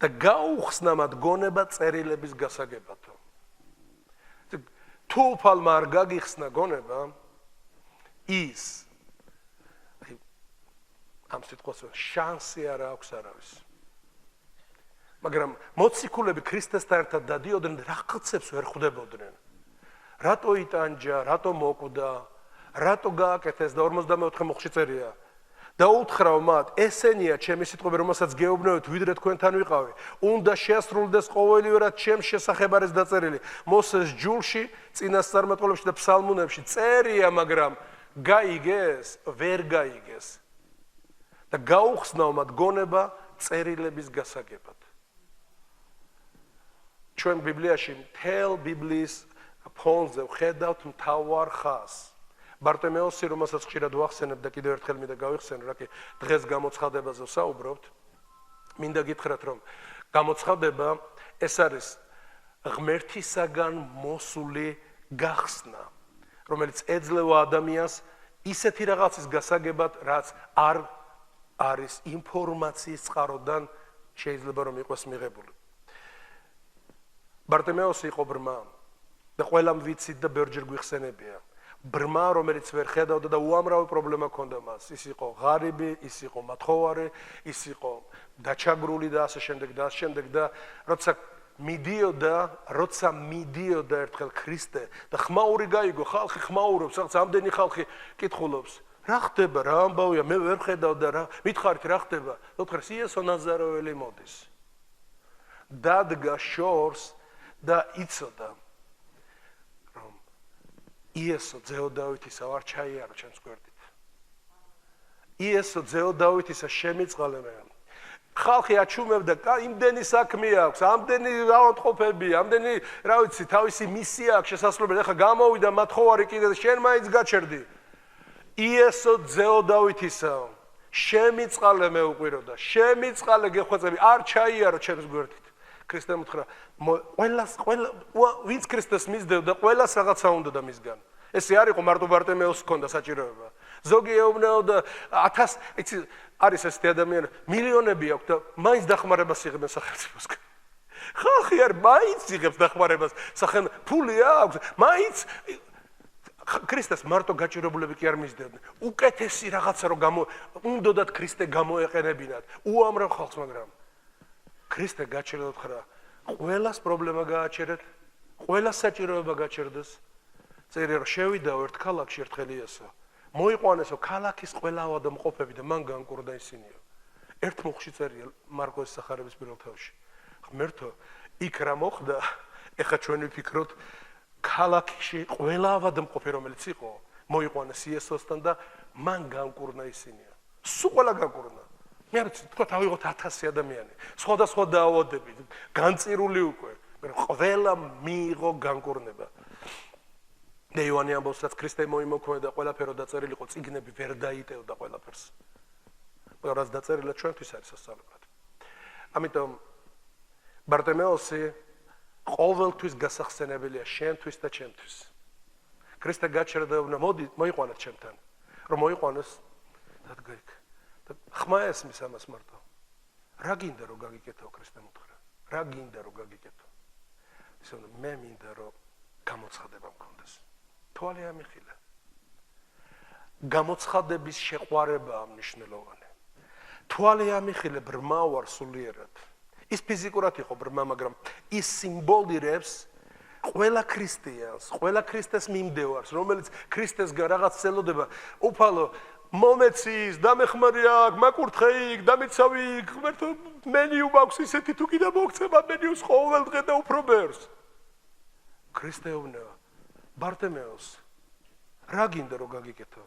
[SPEAKER 1] და გაუხსნა მათ გონება წერილების გასაგებად თუ უფალმა არ გაგიხსნა გონება ის ამ სიტყვას შანსი არ აქვს არავის მაგრამ მოციქულები ქრისტესთან ერთად დადიოდნენ რაღაცებს ვერ ხვდებოდნენ რატო იტანჯა რატო მოკვდა რატო გააკეთეს და 44 მოხში წერია და უთხრავ მათ ესენია ჩემი სიტყვები რომელსაც გეუბნებით ვიდრე თქვენთან ვიყავი უნდა შეასრულდეს ყოველივე რაც ჩემს შესახებ არის დაწერილი მოსეს ჯულში წინასწარმეტყველებში და ფსალმუნებში წერია მაგრამ გაიგეს ვერ გაიგეს და გაუხსნაო მათ გონება წერილების გასაგებად ჩვენ ბიბლიაში მთელ ბიბლიის ფონზე ვხედავთ მთავარ ხაზს ბარტემეოსი რომელსაც ხშირად ვახსენებ და კიდევ ერთხელ მინდა გავიხსენო რა კი დღეს გამოცხადებაზე ვსაუბრობთ მინდა გითხრათ რომ გამოცხადება ეს არის ღმერთისაგან მოსული გახსნა რომელიც ეძლევა ადამიანს ისეთი რაღაცის გასაგებად რაც არ არის ინფორმაციის წყაროდან შეიძლება რომ იყოს მიღებული ბარტემეოსი იყო ბრმა და ყველამ ვიცით და ბევრჯერ გვიხსენებია ბრმა რომელიც ვერ ხედავდა და უამრავი პრობლემა ჰქონდა მას ის იყო ღარიბი ის იყო მათხოვარი ის იყო დაჩაგრული და ასე შემდეგ და როცა მიდიოდა ერთხელ ქრისტე და ხმაური გაიგო ხალხი ხმაურობს რაღაც ამდენი ხალხი კითხულობს რა ხდება რა ამბავია მე ვერ ხედავ და რა მითხარით რა ხდება დოქტორ იესო ნაზარეველი მოდის დადგა შორს და იცოდა რომ იესო ძეო დავითისა არ ჩაიარო ჩემს გვერდით იესო ძეო დავითისა შემიწყალე მე ხალხი აჩუმებდა იმდენი საქმე აქვს ამდენი ავადმყოფები ამდენი რა ვიცი თავისი მისია აქვს შესაძლებელი ახლა გამოვიდა მათხოვარი კიდე შენ მაინც გაჩერდი იესო ძეო დავითისა შემიწყალე მე უყვიროდა შემიწყალე გეხვეწები არ ჩაიარო ჩემს გვერდით ქრისტემ უთხრა ვინც ქრისტეს მისდევდა ყველას რაღაცა უნდა და მისგან ესე არ იყო მარტო ბარტემეოს ჰქონდა საჭიროება ზოგი ეუბნეოდა 1000 იცი არის ესეთი ადამიანი მილიონები აქვს და მაინც დახმარებას იღებენ სახელმწიფოსგან ხალხი არ მაინც იღებს დახმარებას ფული აქვს მაინც ქრისტეს მარტო გაჭირებულები კი არ მისდევდნენ უკეთესი რაღაცა რომ უნდათ ქრისტე გამოეყენებინათ უამრავ ხალხს მაგრამ ქრისტე გაჩერდა უთხრა ყველას პრობლემა გააჩერეთ ყველას საჭიროება გაჩერდეს წერია რომ შევიდაო ერთ ქალაქში ერთხელ იესო მოიყვანესო ქალაქის ყველა ავადმყოფები და მან განკურნა ისინიო ერთ მოხში წერია მარკოს სახარების პირველ თავში ღმერთო იქ რა მოხდა ეხა ჩვენ ვიფიქროთ ქალაქში ყველა ავადმყოფი რომელიც იყო მოიყვანეს იესოსთან და მან განკურნა ისინიო სულ ყველა განკურნა მე არ ვიცი თქვა ავიღოთ 1000 ადამიანი სხვადასხვა დაავადებით განწირული უკვე ყველა მიიღო განკურნება და იოანე ამბობს რაც ქრისტე მოიმოქმედა ყველაფერო დაწერილი იყო წიგნები ვერ დაიტევდა ყველაფერს მაგრამ რაც დაწერილი ჩვენთვის არის სასწაულად ამიტომ ბარტემეოსი ყოველთვის გასახსენებელია შენთვის და ჩემთვის ქრისტე გაჩერდა მოდი მოიყვანეთ ჩემთან რომ მოიყვანოს დადგა იქ. და ხმა ესმის ამას მარტო. რა გინდა რომ გაგიკეთო ქრისტემ უთხრა? რა გინდა რომ გაგიკეთო? ისე მე მინდა რომ გამოცხადება მქონდეს. თვალე ამიხილა. გამოცხადების შეყვარებაა მნიშვნელოვანი. თვალე ამიხილე ბრმა ვარ სულიერად. ის ფიზიკურად იყო ბრმა, მაგრამ ის სიმბოლირებს ყველა ქრისტიანს, ყველა ქრისტეს მიმდევარს, რომელიც ქრისტესგან რაღაც ცელოდება, უფალო მომეცის, დამეხმარი აქ, მაკურთხე იქ, დამიცავი იქ, ღმერთო, მენიუ მაქვს ისეთი თუ კიდე მოგწება მენიუს ყოველ დღე და უფრო ბევრს. ქრისტეოვნა, ბარტემეოს, რა გინდა რომ გაგიკეთო?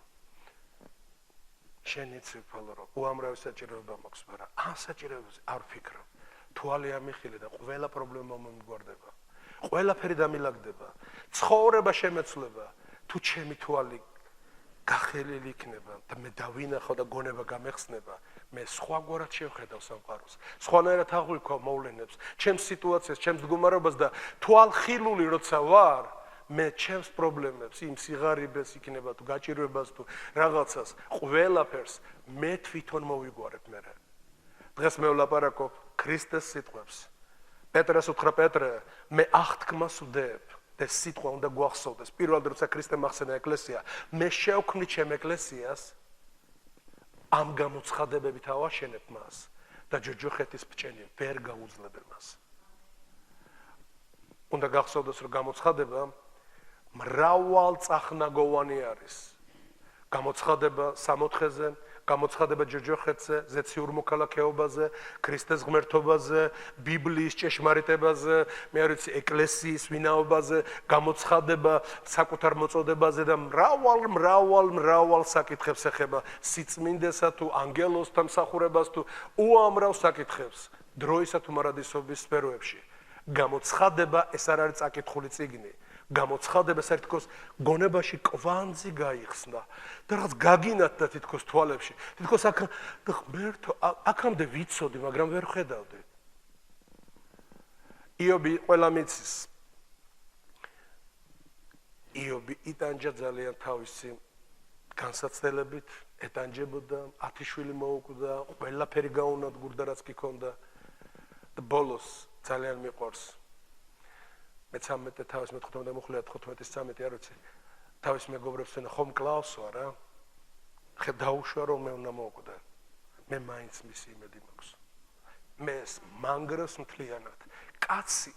[SPEAKER 1] შენიც უფალო რომ უამრავი საჭიროება მაქვს, მაგრამ ამ საჭიროებაზე არ ვფიქრობ. თვალე ამიხილე და ყველა პრობლემა მომგვარდება. ყველაფერი დამილაგდება. ცხოვრება შემეცვლება, თუ ჩემი თვალი გახელილი იქნება და მე დავინახავ და გონება გამეხსნება, მე სხვაგვარად შევხედავ სამყაროს. სხვანაირად აღვიქვავ მოვლენებს, ჩემს სიტუაციას, ჩემს მდგომარეობას და თვალხილული როცა ვარ, მე ჩემს პრობლემებს, იმ სიღარიბეს იქნება თუ გაჭირვებას თუ რაღაცას, ყველაფერს მე თვითონ მოვიგვარებ მე. დღეს მე ვლაპარაკობ ქრისტეს სიტყვებს. პეტრეს უთხრა პეტრე, მე აღთქმას ვდებ და სიტყვა უნდა გვახსოვდეს. პირველად როცა ქრისტემ ახსენა ეკლესია, მე შევქმნი ჩემ ეკლესიას, ამ გამოცხადებებით ავაშენებ მას და ჯოჯოხეთის ბჭენი ვერ გაუძლებენ მას. უნდა გახსოვდეს, რომ გამოცხადება მრავალწახნაგოვანი არის. გამოცხადება სამოთხეზე, გამოცხადება ჯოჯოხეთზე, ზეციურ მოქალაქეობაზე, ქრისტეს ღმერთობაზე, ბიბლიის ჭეშმარიტებაზე, მე არ ვიცი, ეკლესიის ვინაობაზე, გამოცხადება საკუთარ მოწოდებაზე და მრავალ საკითხებს ეხება სიწმინდესა თუ ანგელოზთა მსახურებას თუ უამრავ საკითხებს დროისა თუ მარადისობის სფეროებში. გამოცხადება ეს არ არის წაკითხული წიგნი. გამოცხადება საერთოდ გონებაში კვანძი გაიხსნა და რაღაც გაგინათდა თითქოს თვალებში. თითქოს აქ ღმერთო, აქამდე ვიცოდი, მაგრამ ვერ ხედავდი. იობი ყველა მიცის. იობი იტანჯა ძალიან თავისი განსაცდელებით, ეტანჯებოდა, 10 შვილი მოუკვდა, ყველაფერი გაუნადგურდა, რაც კი ქონდა და ბოლოს ძალიან მიყვარს. მე 13 თავის მე-15 მომხლია 15-ის 13 არ ვიცი. თავის მეგობრებს ვენა ხომ კლავსო რა. დაუშვა რომ მე უნდა მოვკვდა. მე მაინც მისი იმედი მაქვს. მე მანგროს მთლიანად. კაცი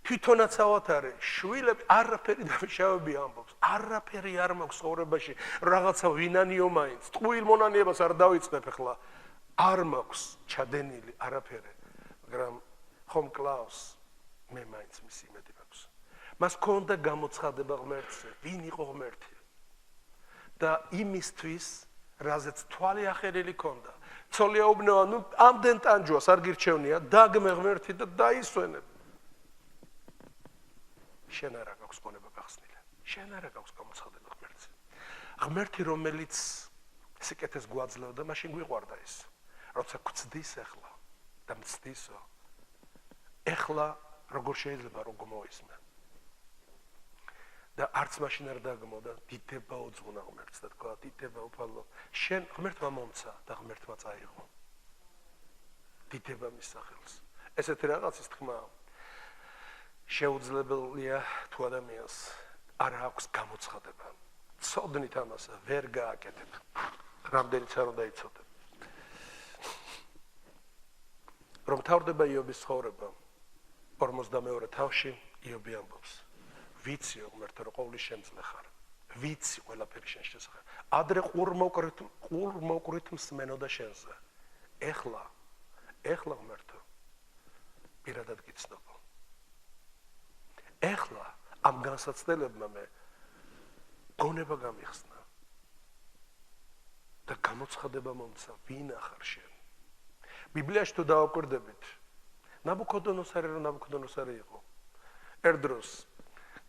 [SPEAKER 1] თვითონაც ავათ არის, შვილები არაფერი დამშავები ამბობს. არაფერი არ მაქვს ცხოვრებაში, რაღაცა ვინანიო მაინც. ტყუილ მონანიებას არ დავიწყებ ახლა. არ მაქვს ჩადენილი არაფერი. მაგრამ ხომ კლავს მე მაინც მისი იმედი მაქვს. მას ქონდა გამოცხადება ღმერთზე, ვინ იყო ღმერთი. და იმისთვის, რაზეც თვალი ახერელი ქონდა. ცოლიაუბნევა, ნუ ამდენ ტანჯვას არ გირჩევნია, დაგმე ღმერთი და დაისვენებ. შენ არა გაქვს გონება გახსნილი. შენ არა გაქვს გამოცხადება ღმერთზე. ღმერთი რომელიც სიკეთეს გვაძლევდა, მაშინ გვიყვარდა ის. როცა გვცდის ახლა და მცდისო. ეხლა როგორ შეიძლება რომ გმოისმენ და არც მაშინ არ დაგმო და დიდება უძღვნა ღმერთს და თქვა დიდება უფალო შენ ღმერთმა მომცა და ღმერთმა წაიღო დიდება მის სახელს ესეთი რაღაცის თქმა შეუძლებელია თუ ადამიანს არ აქვს გამოცხადება ცოდნით ამასა ვერ გააკეთებ რამდენიც არ უნდა იცოდე რომ თავდება იობის ცხოვრება 42 თავში იობი ამბობს ვიციო ღმერთო რომ ყოვლის შემძლე ხარ ვიცი ყველაფერი შენ შესახებ ადრე ყურმოყრით მსმენოდა შენზე ეხლა ღმერთო პირადად გიცნობო ეხლა ამ განსაცდელებმა მე გონება გამიხსნა და გამოცხადება მომცა ვინ ახარ შენ ბიბლიაში თუ დავაკვირდებით ნაბუქოდონოსარი იყო ერთ დროს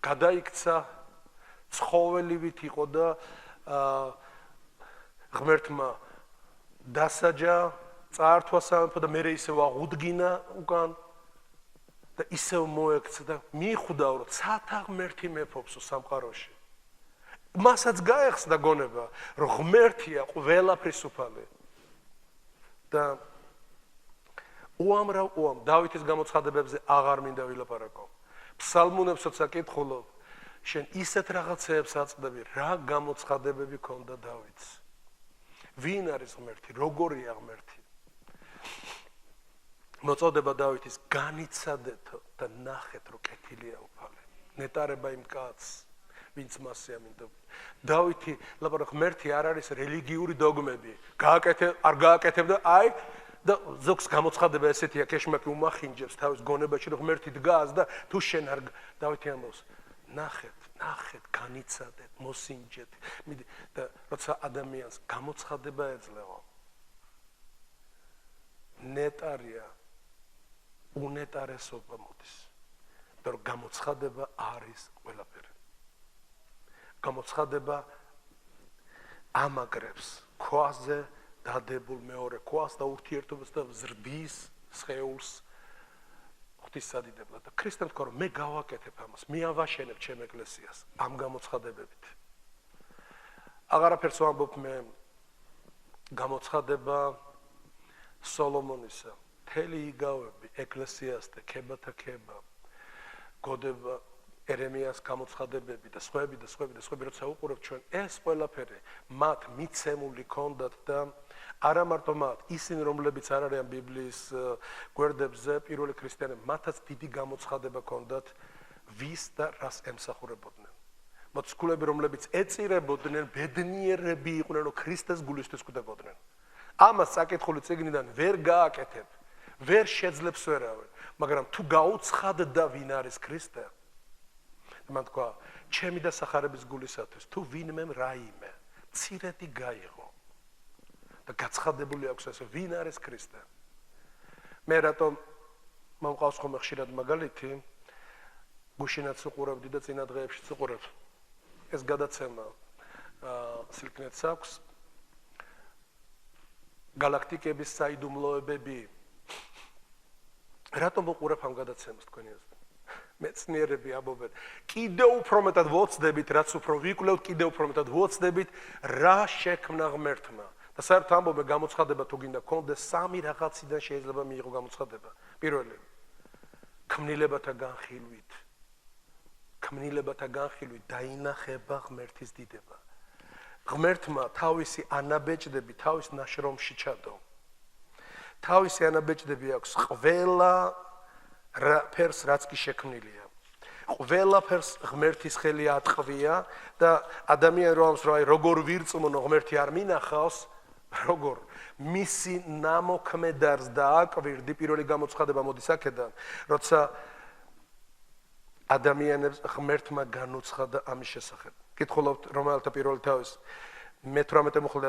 [SPEAKER 1] გადაიქცა ცხოველივით იყო და ღმერთმა დასაჯა წაართვა სამეფო და მერე ისევ აღუდგინა უკან და ისევ მოექცა და მიხვდა რომ ცათა ღმერთი მეფობს სამყაროში მასაც გაეხსნა გონება, რომ ღმერთია ყველაფრის უფალი. და უამრავ დავითის გამოცხადებებზე აღარ მინდა ვილაპარაკო. ფსალმუნებსაც აკითხულობ, შენ ისეთ რაღაცეებს აწდები, რა გამოცხადებები ქონდა დავითს. ვინ არის ღმერთი, როგორია ღმერთი? მოწოდება დავითის განიცადეთო და ნახეთ, რომ კეთილია უფალი. ნეტარება იმ კაცს, ვინც მასზე ამინდა. დავითი, ლაპარაკ ღმერთი არ არის რელიგიური დოგმები. არ გააკეთებდა, და ზოგს გამოცხადება ესეთია, ქეშმაკი უმახინჯებს თავის გონებაში, რომ ღმერთი დგას და თუ შენ არ დავითი ამბობს, ნახეთ, განიცადეთ, მოსინჯეთ. და როცა ადამიანს გამოცხადება ეძლევა, ნეტარია უნეტარესობა მოდის. და რომ გამოცხადება არის ყველაფერი. გამოცხადება ამაგრებს ქვაზე დადებულ მეორე ქვას და ურთიერთობას და ზრდის სხეულს ღვთისადიდებლად. და ქრისტემ თქვა, რომ მე გავაკეთებ ამას, მე ავაშენებ ჩემ ეკლესიას ამ გამოცხადებებით. აღარაფერს ვამბობ მე გამოცხადება სოლომონისა, მთელი იგავები ეკლესიასთან, ქებათა ქება, გოდება ერემიას გამოცხადებები და სხვები, როცა უყურებთ ჩვენ ეს ყველაფერი მათ მიცემული ქონდათ და არა მარტო მათ, ისინი რომლებიც არ არიან ბიბლიის გვერდებზე, პირველი ქრისტიანები, მათაც დიდი გამოცხადება ქონდათ ვის და რას ემსახურებოდნენ. მოციქულები, რომლებიც ეწირებოდნენ, ბედნიერები იყვნენ, რომ ქრისტეს გულისთვის კვდებოდნენ. ამას საკითხული წიგნიდან ვერ გააკეთებ, ვერ შეძლებს ვერავინ, მაგრამ თუ გაუცხადდა ვინ არის ქრისტე, მან თქვა, ჩემი და სახარების გულისათვის, თუ ვინმემ რაიმე, მცირედი გაიღო და გაცხადებული აქვს ეს, ვინ არის ქრისტე. მე რატომ მომყავს ხოლმე ხშირად მაგალითი, გუშინაც უყურებდი და წინა დღეებშიც უყურებ. ეს გადაცემა სილკნეტს აქვს. გალაქტიკების საიდუმლოებები. რატომ უყურებ ამ გადაცემას თქვენი აზრით? მეცნიერები ამბობენ, კიდევ უფრო მეტად ვოცდებით, რაც უფრო ვიკვლევთ, კიდევ უფრო მეტად ვოცდებით, რა შექმნა ღმერთმა. და საერთოდ ამბობენ, გამოცხადება თუ გინდა გქონდეს, სამი რაღაციდან შეიძლება მიიღო გამოცხადება. პირველი, ქმნილებათა განხილვით დაინახება ღმერთის დიდება. ღმერთმა თავისი ანაბეჭდები თავის ნაშრომში ჩადო. თავისი ანაბეჭდები აქვს ყველა ფერს, რაც კი შექმნილია. ყველაფერს ღმერთის ხელი ატყვია და ადამიანი რომ ამს როგორ ვირწმუნო ღმერთი არ მინახავს, როგორ მისი ნამოქმედარს დააკვირდი, პირველი გამოცხადება მოდის აქედან, როცა ადამიანებს ღმერთმა განუცხადა ამის შესახებ. კითხულობთ რომელთა პირველი თავის მე-18 მოხდა,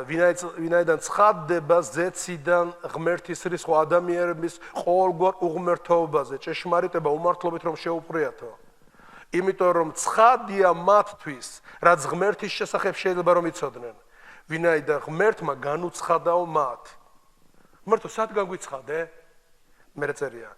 [SPEAKER 1] ვინაიდან ცხადდება ზეციდან ღმერთის რისხვა ადამიანების ყოველგვარ უღმერთობაზე, ჭეშმარიტება უმართლობით რომ შეუპრიათო. იმიტომ რომ ცხადია მათთვის, რაც ღმერთის შესახებ შეიძლება რომ იცოდნენ. ვინაიდან ღმერთმა განუცხადაო მათ. ღმერთო, სად გაგვიცხადე? მე წერია.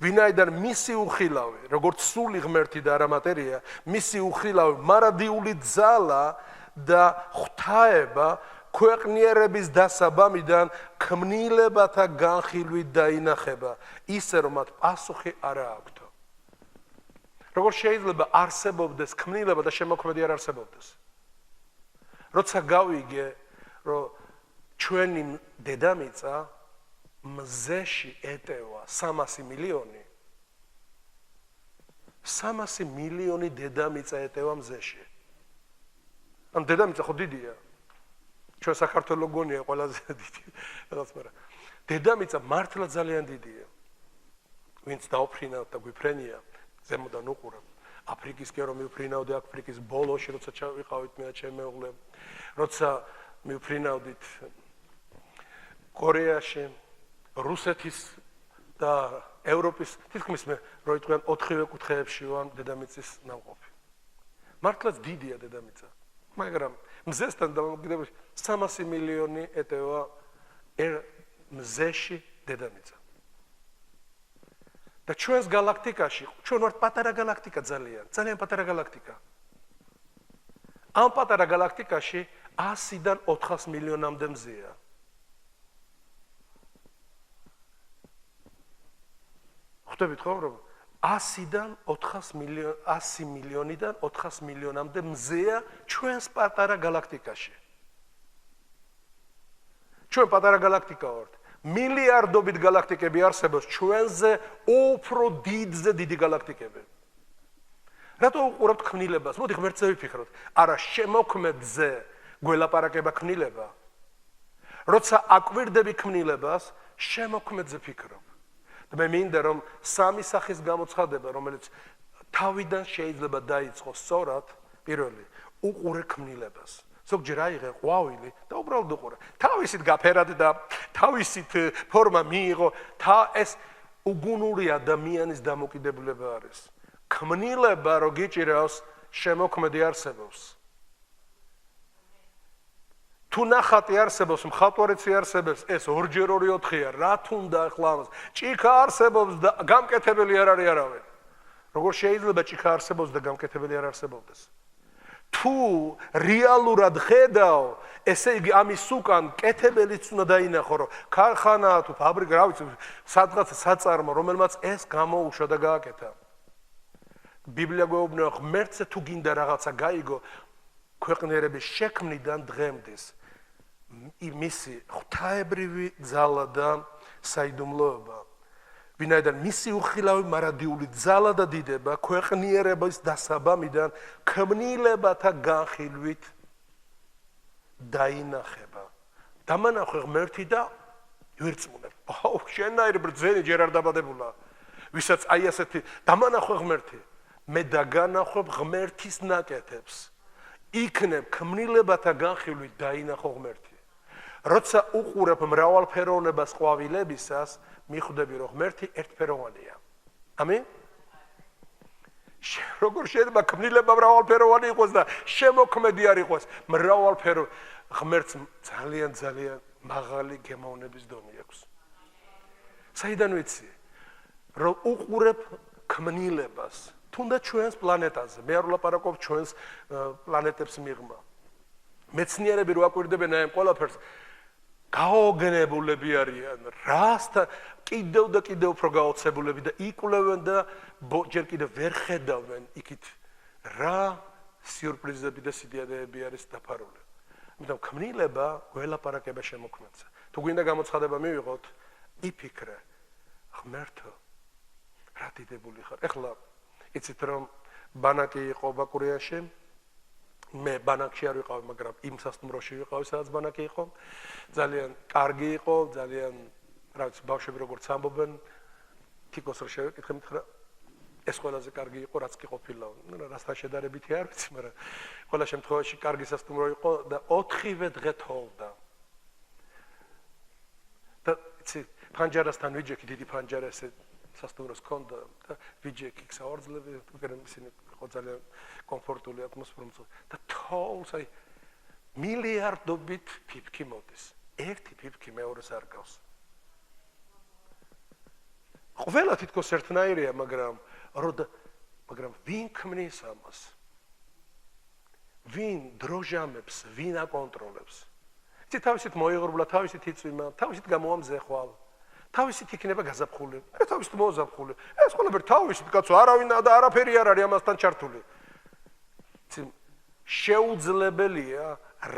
[SPEAKER 1] ვინაიდან მისი უხილავი, როგორც სული ღმერთი და არა მატერია, მისი უხილავი მარადიული ძალა და ღვთაება ქვეყნიერების დასაბამიდან ქმნილებათა განხილვით დაინახება, ისე რომ მათ პასუხი არა აქვთ. როგორ შეიძლება არსებობდეს ქმნილება და შემოქმედი არ არსებობდეს? როცა გავიგე, რომ ჩვენი დედამიწა მზეში ეტევა 300 მილიონი. 300 მილიონი დედამიწა ეტევა მზეში. ან დედამიწა ხო დიდია. ჩვენ საქართველოს გონია ყველაზე დიდი. რაღაც მაგრამ დედამიწა მართლა ძალიან დიდია. ვინც დაუფრინავთ და გვიფრენია, ზემოდან უყურებ. აფრიკისკენ რომ მივფრინავდი, აფრიკის ბოლოში როცა ჩავიყავით მე და ჩემი მეუღლე, როცა მივფრინავდით კორეაში, რუსეთის და ევროპის, თითქმის მე რო იტყვიან 4-ვე კუთხეებში ვარ დედამიწის ნამყოფი. მართლაც დიდია დედამიწა. მაგრამ მზესთან დამოკიდებული 300 მილიონი ეტევა მზეში დედამიწა. და ჩვენს გალაქტიკაში, ჩვენ ვართ პატარა გალაქტიკა ძალიან პატარა გალაქტიკა. ამ პატარა galaktikაში 100-დან 400 მილიონამდე მზეა. ხვდებით ხო, რომ 100-დან 100 მილიონიდან 400 მილიონამდე მზეა ჩვენს პატარა galaktikაში. ჩვენ პატარა galaktika ვართ. მილიარდობით galaktikები არსებობს ჩვენზე უფრო დიდზე დიდი galaktikები. რატო უყურებთ ქმნილებას? მოდი ღმერთზე ვიფიქროთ. არა შემოქმედზე გველაპარაკება ქმნილება. როცა აკვირდები ქმნილებას, შემოქმედზე ფიქრობ. და მე მინდა რომ სამი სახის გამოცხადება, რომელიც თავიდან შეიძლება დაიწყოს სწორად, პირველი, უყურე ქმნილებას. ზოგჯერ აიღე ყვავილი და უბრალოდ უყურე. თავისით გაფერად და თავისით ფორმა მიიღო, ეს უგუნური ადამიანის დამოკიდებულება არის. ქმნილება რო გიჭირავს, შემოქმედი არსებობს. თუ ნახატი არსებობს, მხატვარიც არსებობს, ეს 2x2-4-ია, რა თუნდა ახლა ამას. ჭიქა არსებობს და გამკეთებელი არ არის არავინ. როგორ შეიძლება ჭიქა არსებობს და გამკეთებელი არ არსებობდეს? თუ რეალურად ხედავ, ესე იგი ამის უკან კეთებელიც უნდა დაინახო, რომ ქარხანა თუ ფაბრიკა, რა ვიცი, სადღაც საწარმო, რომელმაც ეს გამოუშვა და გააკეთა. ბიბლია გვეუბნება, ღმერთზე თუ გინდა რაღაცა გაიგო, ქვეყნიერების შექმნიდან დღემდე მისი ღვთაებრივი ძალა და საიდუმლოება. ვინაიდან მისი უხილავი მარადიული ძალა და დიდება ქვეყნიერების დასაბამიდან ქმნილებათა განხილვით დაინახება. დამანახე ღმერთი და ვერწმუნებ. აუ, შენაირი ბრძენი ჯერ არ დაბადებულა. ვისაც აი ასეთი დამანახე ღმერთი, მე დაგანახვებ ღმერთის ნაკეთებს. იქნებ ქმნილებათა განხილვით დაინახო ღმერთი. როცა უყურებ მრავალფეროვნებას ყვავილებისას, მიხვდები რომ ღმერთი ერთფეროვანია. ამინ? როგორ შეიძლება ქმნილება მრავალფეროვანი იყოს და შემოქმედი არ იყოს მრავალფერო ღმერთს ძალიან მაღალი გემოვნების დონე აქვს. საიდან ვიცი? რომ უყურებ ქმნილებას, თუნდაც ჩვენს პლანეტაზე, მე არ ვლაპარაკობ ჩვენს პლანეტებს მიღმა. მეცნიერები რო აკვირდებენ ამ ყველაფერს, გაოგნებულები არიან, რასთან კიდევ და კიდევ უფრო გაოცებულები და იკვლევენ და ჯერ კიდევ ვერ ხედავენ იქით რა სიურპრიზები და სიდიადეები არის დაფარული. ამიტომ ქმნილება გველაპარაკება შემოქმედზე. თუ გვინდა გამოცხადება მივიღოთ, იფიქრე, ღმერთო, რა დიდებული ხარ. ეხლა იცით რომ ბანაკი იყო ბაკურიაში, მე ბანაკში არ ვიყავი, მაგრამ იმ სასტუმროში ვიყავი, სადაც ბანაკი იყო. ძალიან კარგი იყო, ძალიან რა ვიცი, ბავშვები როგორც ამბობენ, თიკოს რო შევეკითხე, მითხრა, ეს ყველაზე კარგი იყო, რაც კი ყოფილა. რასთან შედარებითი არ ვიცი, მაგრამ ყველა შემთხვევაში კარგი სასტუმრო იყო და 4-ვე დღე თოვდა. და იცი, ფანჯარასთან ვიჯექი, დიდი ფანჯარა ესე სასტუმროს ჰქონდა და ვიჯექი საوارძლები, მაგრამ ისინი იყო ძალიან კომფორტული ატმოსფერო მწო და თოვს, აი მილიარდობით ფიფქი მოდის. ერთი ფიფქი მეორეს არ გავს. ყველა თითქოს ერთნაირია, მაგრამ ვინ ქმნის ამას? ვინ დროჟამებს, ვინ აკონტროლებს? იცი თავისით მოიღრუბლა, თავისით იწვიმა, თავისით გამოამზეხვალ. თავისით იქნება გაზაფხული, თავისით მოზაფხული. ეს ყველაფერი თავისით, კაცო, არავინ და არაფერი არ არის ამასთან ჩართული. შეუძლებელია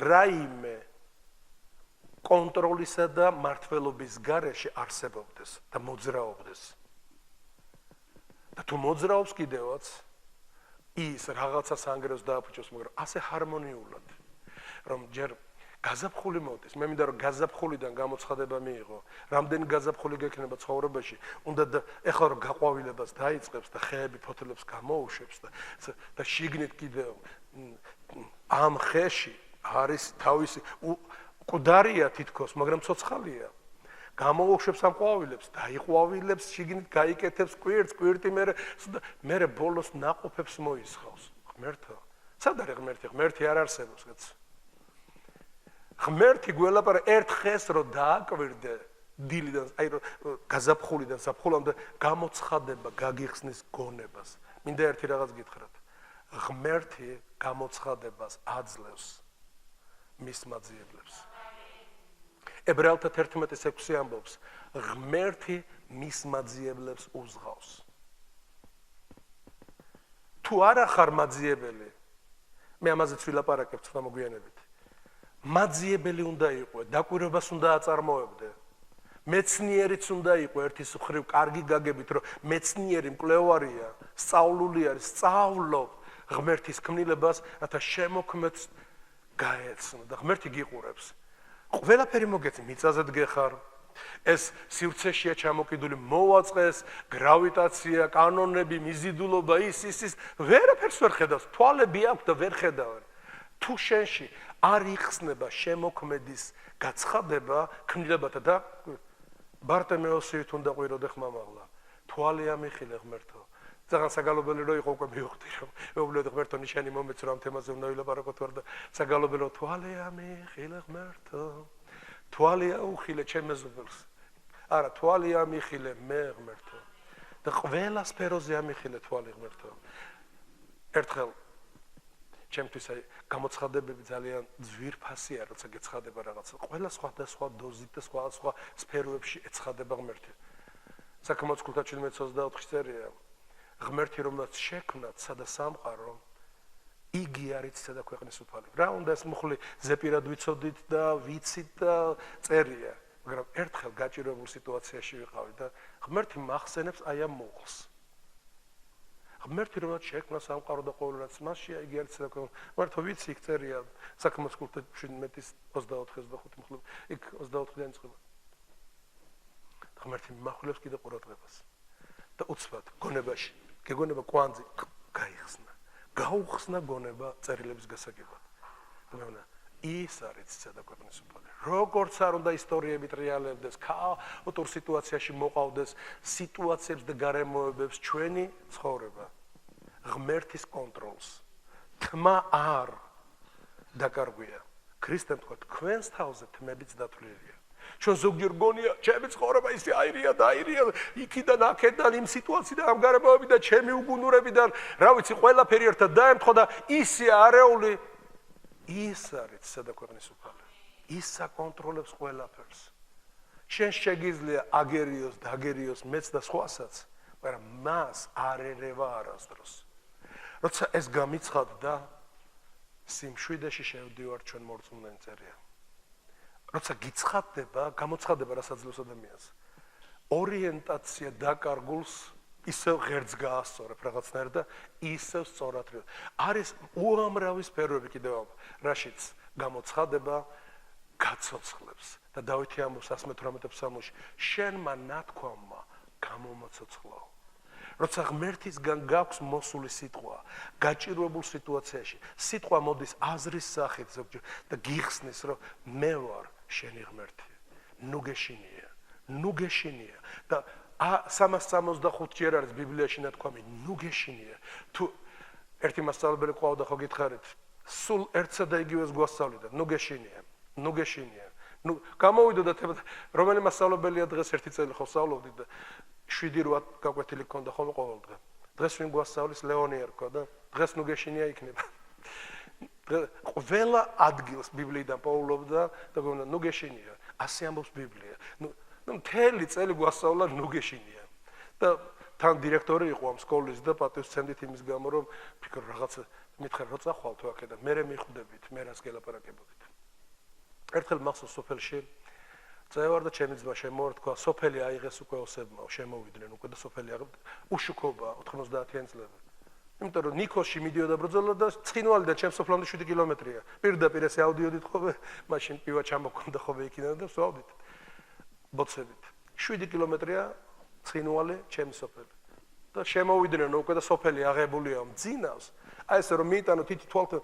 [SPEAKER 1] რაიმე კონტროლისა და მართლობის გარეშე არსებობდეს და მოძრაობდეს. და თუ მოძრაობს კიდევაც, ის რაღაცას ანგრევს დააფუჭოს, მაგრამ ასე ჰარმონიულად, რომ ჯერ გაზაფხული მოდის. მე მინდა რომ გაზაფხულიდან გამოცხადება მიიღო. რამდენი გაზაფხული გექნება ცხოვრებაში, უნდა ეხლა რომ გაყვავილებას დაიწყებს და ხეები ფოთლებს გამოუშვებს და შიგნით კიდევ ამ ხეში არის თავისი მკვდარია თითქოს, მაგრამ ცოცხალია. გამოუშვებს ამ ყვავილებს, დაიყვავილებს, შიგნით გაიკეთებს კვირტს, კვირტი მერე ბოლოს ნაყოფებს მოისხავს. ღმერთო, სად არის ღმერთი? ღმერთი არ არსებობს, კაცო. ღმერთი გველაპარა ერთ ხეს რო დააკვირდე დილიდან, აი რო გაზაფხულიდან საფხულამდე გამოცხადება გაგიხსნის გონებას. მინდა ერთი რაღაც გითხრათ. ღმერთი გამოცხადებას აძლევს მის მაძიებლებს. ებრაელთა 11:6 ამბობს, ღმერთი მის მაძიებლებს უზღავს. თუ არა ხარ მაძიებელი, მე ამაზეც ვილაპარაკებ თქვა მოგვიანებით. მაძიებელი უნდა იყო, დაკვირვებას უნდა აწარმოებდე. მეცნიერიც უნდა იყო ერთის მხრივ კარგი გაგებით, რომ მეცნიერი მკვლევარია, სწავლული არის, სწავლობ ღმერთის ქმნილებას, რათა შემოქმედს გაეცნო და ღმერთი გიყურებს. ყველაფერი მოგეცი, მიწაზე დგეხარ, ეს სივრცეშია ჩამოკიდული, მოვაწყეს, გრავიტაცია, კანონები, მიზიდულობა, ის, ვერაფერს ვერ ხედავს, თვალები აქვს და ვერ ხედავენ. თუ შენში არ იხსნება შემოქმედის გაცხადება, ქმნილებათა და ბარტემეოსივით უნდა ყვიროდე ხმამაღლა. თვალი ამიხილე ღმერთო. ძალიან საგალობელი რო იყო უკვე მივხვდი რომ მეუბნებოდი ღმერთო ნიშანი მომეც რომ ამ თემაზე უნდა ვილაპარაკოთ ვარ და საგალობელო თვალი ამიხილე ღმერთო. თვალი აუხილე ჩემ მეზობელს. არა, თვალი ამიხილე მე ღმერთო. და ყველა სფეროზე ამიხილე თვალი ღმერთო. ერთხელ ჩემთვის აი გამოცხადებები ძალიან ძვირფასია, როცა გეცხადება რაღაცა. ყველა სხვა დოზით და სხვა სფეროებში ეცხადება ღმერთი. საკამოც 5:17-24 წერია. ღმერთი რომელსაც შექმნათ და სამყარო, იგი არის ცისა და ქვეყნის უფალი. რა უნდა ეს მუხლი ზეპირად ვიცოდით და ვიცით და წერია, მაგრამ ერთხელ გაჭირებულ სიტუაციაში ვიყავი და ღმერთი მახსენებს აი ამ მუხლს. ღმერთი რომელსაც შექმნა სამყარო და ყოველ რაც მასშია, იგი არის ცისა და ქვეყნის. მართლა ვიცი იქ წერია საკამოც 5:17-24 მუხლი, იქ 24-დან იწყება. ღმერთი მახვილებს კიდე ყურადღებას. და უცბად გონებაში გეგონება კვანძი გაიხსნა. გაუხსნა გონება წერილების გასაგებად. მეუნა ის არის ცისა და ქვეყნის უფალი. როგორც არ უნდა ისტორიები ტრიალებდეს, ქაოტურ სიტუაციაში მოყავდეს სიტუაციებს და გარემოებებს ჩვენი ცხოვრება. ღმერთის კონტროლს. თმა არ დაკარგვია. ქრისტემ თქვა, თქვენს თავზე თმებიც დათვლილია. ჩვენ ზოგჯერ გონია, ჩემი ცხოვრება ისე აირია და აირია, იქიდან აქედან იმ სიტუაციიდან ამ გარემოებიდან ჩემი უგუნურებიდან, რა ვიცი, ყველაფერი ერთად დაემთხვა და ისე არეული ის არის ცისა და ქვეყნის უფალი. ის აკონტროლებს ყველაფერს. შენ შეგიძლია აგერიოს, დაგერიოს, მეც და სხვასაც, მაგრამ მას არ ერევა არასდროს. როცა ეს გამიცხადდა, სიმშვიდეში შევდივარ ჩვენ მორწმუნე წერია. როცა გიცხადდება, გამოცხადება რასაც ადამიანს. ორიენტაცია დაკარგულს ისევ ღერძ გაასწორებ რაღაცნაირად და ისევ სწორად. არის უამრავი სფეროები კიდევ რაშიც გამოცხადება გაცოცხლებს და დავითი ამბობს 118 ფსალმოში, შენმა ნათქვამმა გამომოცოცხლო. როცა ღმერთისგან გაქვს მოსული სიტყვა, გაჭირვებულ სიტუაციაში, სიტყვა მოდის აზრის სახით ზოგჯერ და გიხსნის, რომ მე ვარ შენი ღმერთი. ნუ გეშინია და 365 ჯერ არის ბიბლიაში ნათქვამი, ნუ გეშინია. თუ ერთი მასწავლებელი ყავდა ხო გითხარით, სულ ერთსა და იგივეს გვასწავლიდა, ნუ გეშინია. ნუ გამოვიდოდა რომელი მასწავლებელია დღეს ერთი წელი ხო სწავლობდით და 7-8 გაკვეთილი ქონდა ხოლმე ყოველ დღე. დღეს ვინ გვასწავლის ლეონი ერქვა და დღეს ნუ გეშინია იქნება. ყველა ადგილს ბიბლიიდან პაულობდა და გონა ნუ გეშინია. ასე ამბობს ბიბლია. ნუ მთელი წელი გვასწავლა ნუ გეშინია. და თან დირექტორი იყო ამ სკოლის და პატივს ცემდით იმის გამო რომ ფიქრ რაღაცა მითხარ რო წახვალთ აქედან, მე მიხვდებით, მე რას გელაპარაკებოდით. ერთხელ მახსოვს სოფელში წევარ და ჩემი ძმა შემოერთქვა, სოფელი აიღეს უკვე ოსებმა, შემოვიდნენ უკვე და სოფელი უშუქობა 90-იან წლებში. იმიტომ რომ ნიქოსში მიდიოდა ბრძოლა და ცხინვალიდან ჩემს სოფლამდე 7 კილომეტრია. პირდაპირ ესე ავდიოდით ხოლმე, მაშინ პივა ჩამოქონდა ხოლმე იქიდან და ვსვავდით. ბოცებით. 7 კილომეტრია ცხინვალი ჩემი სოფელი. და შემოვიდნენ უკვე და სოფელი აღებულია მძინავს. აი ესე რომ მიიტანო თითი თვალთან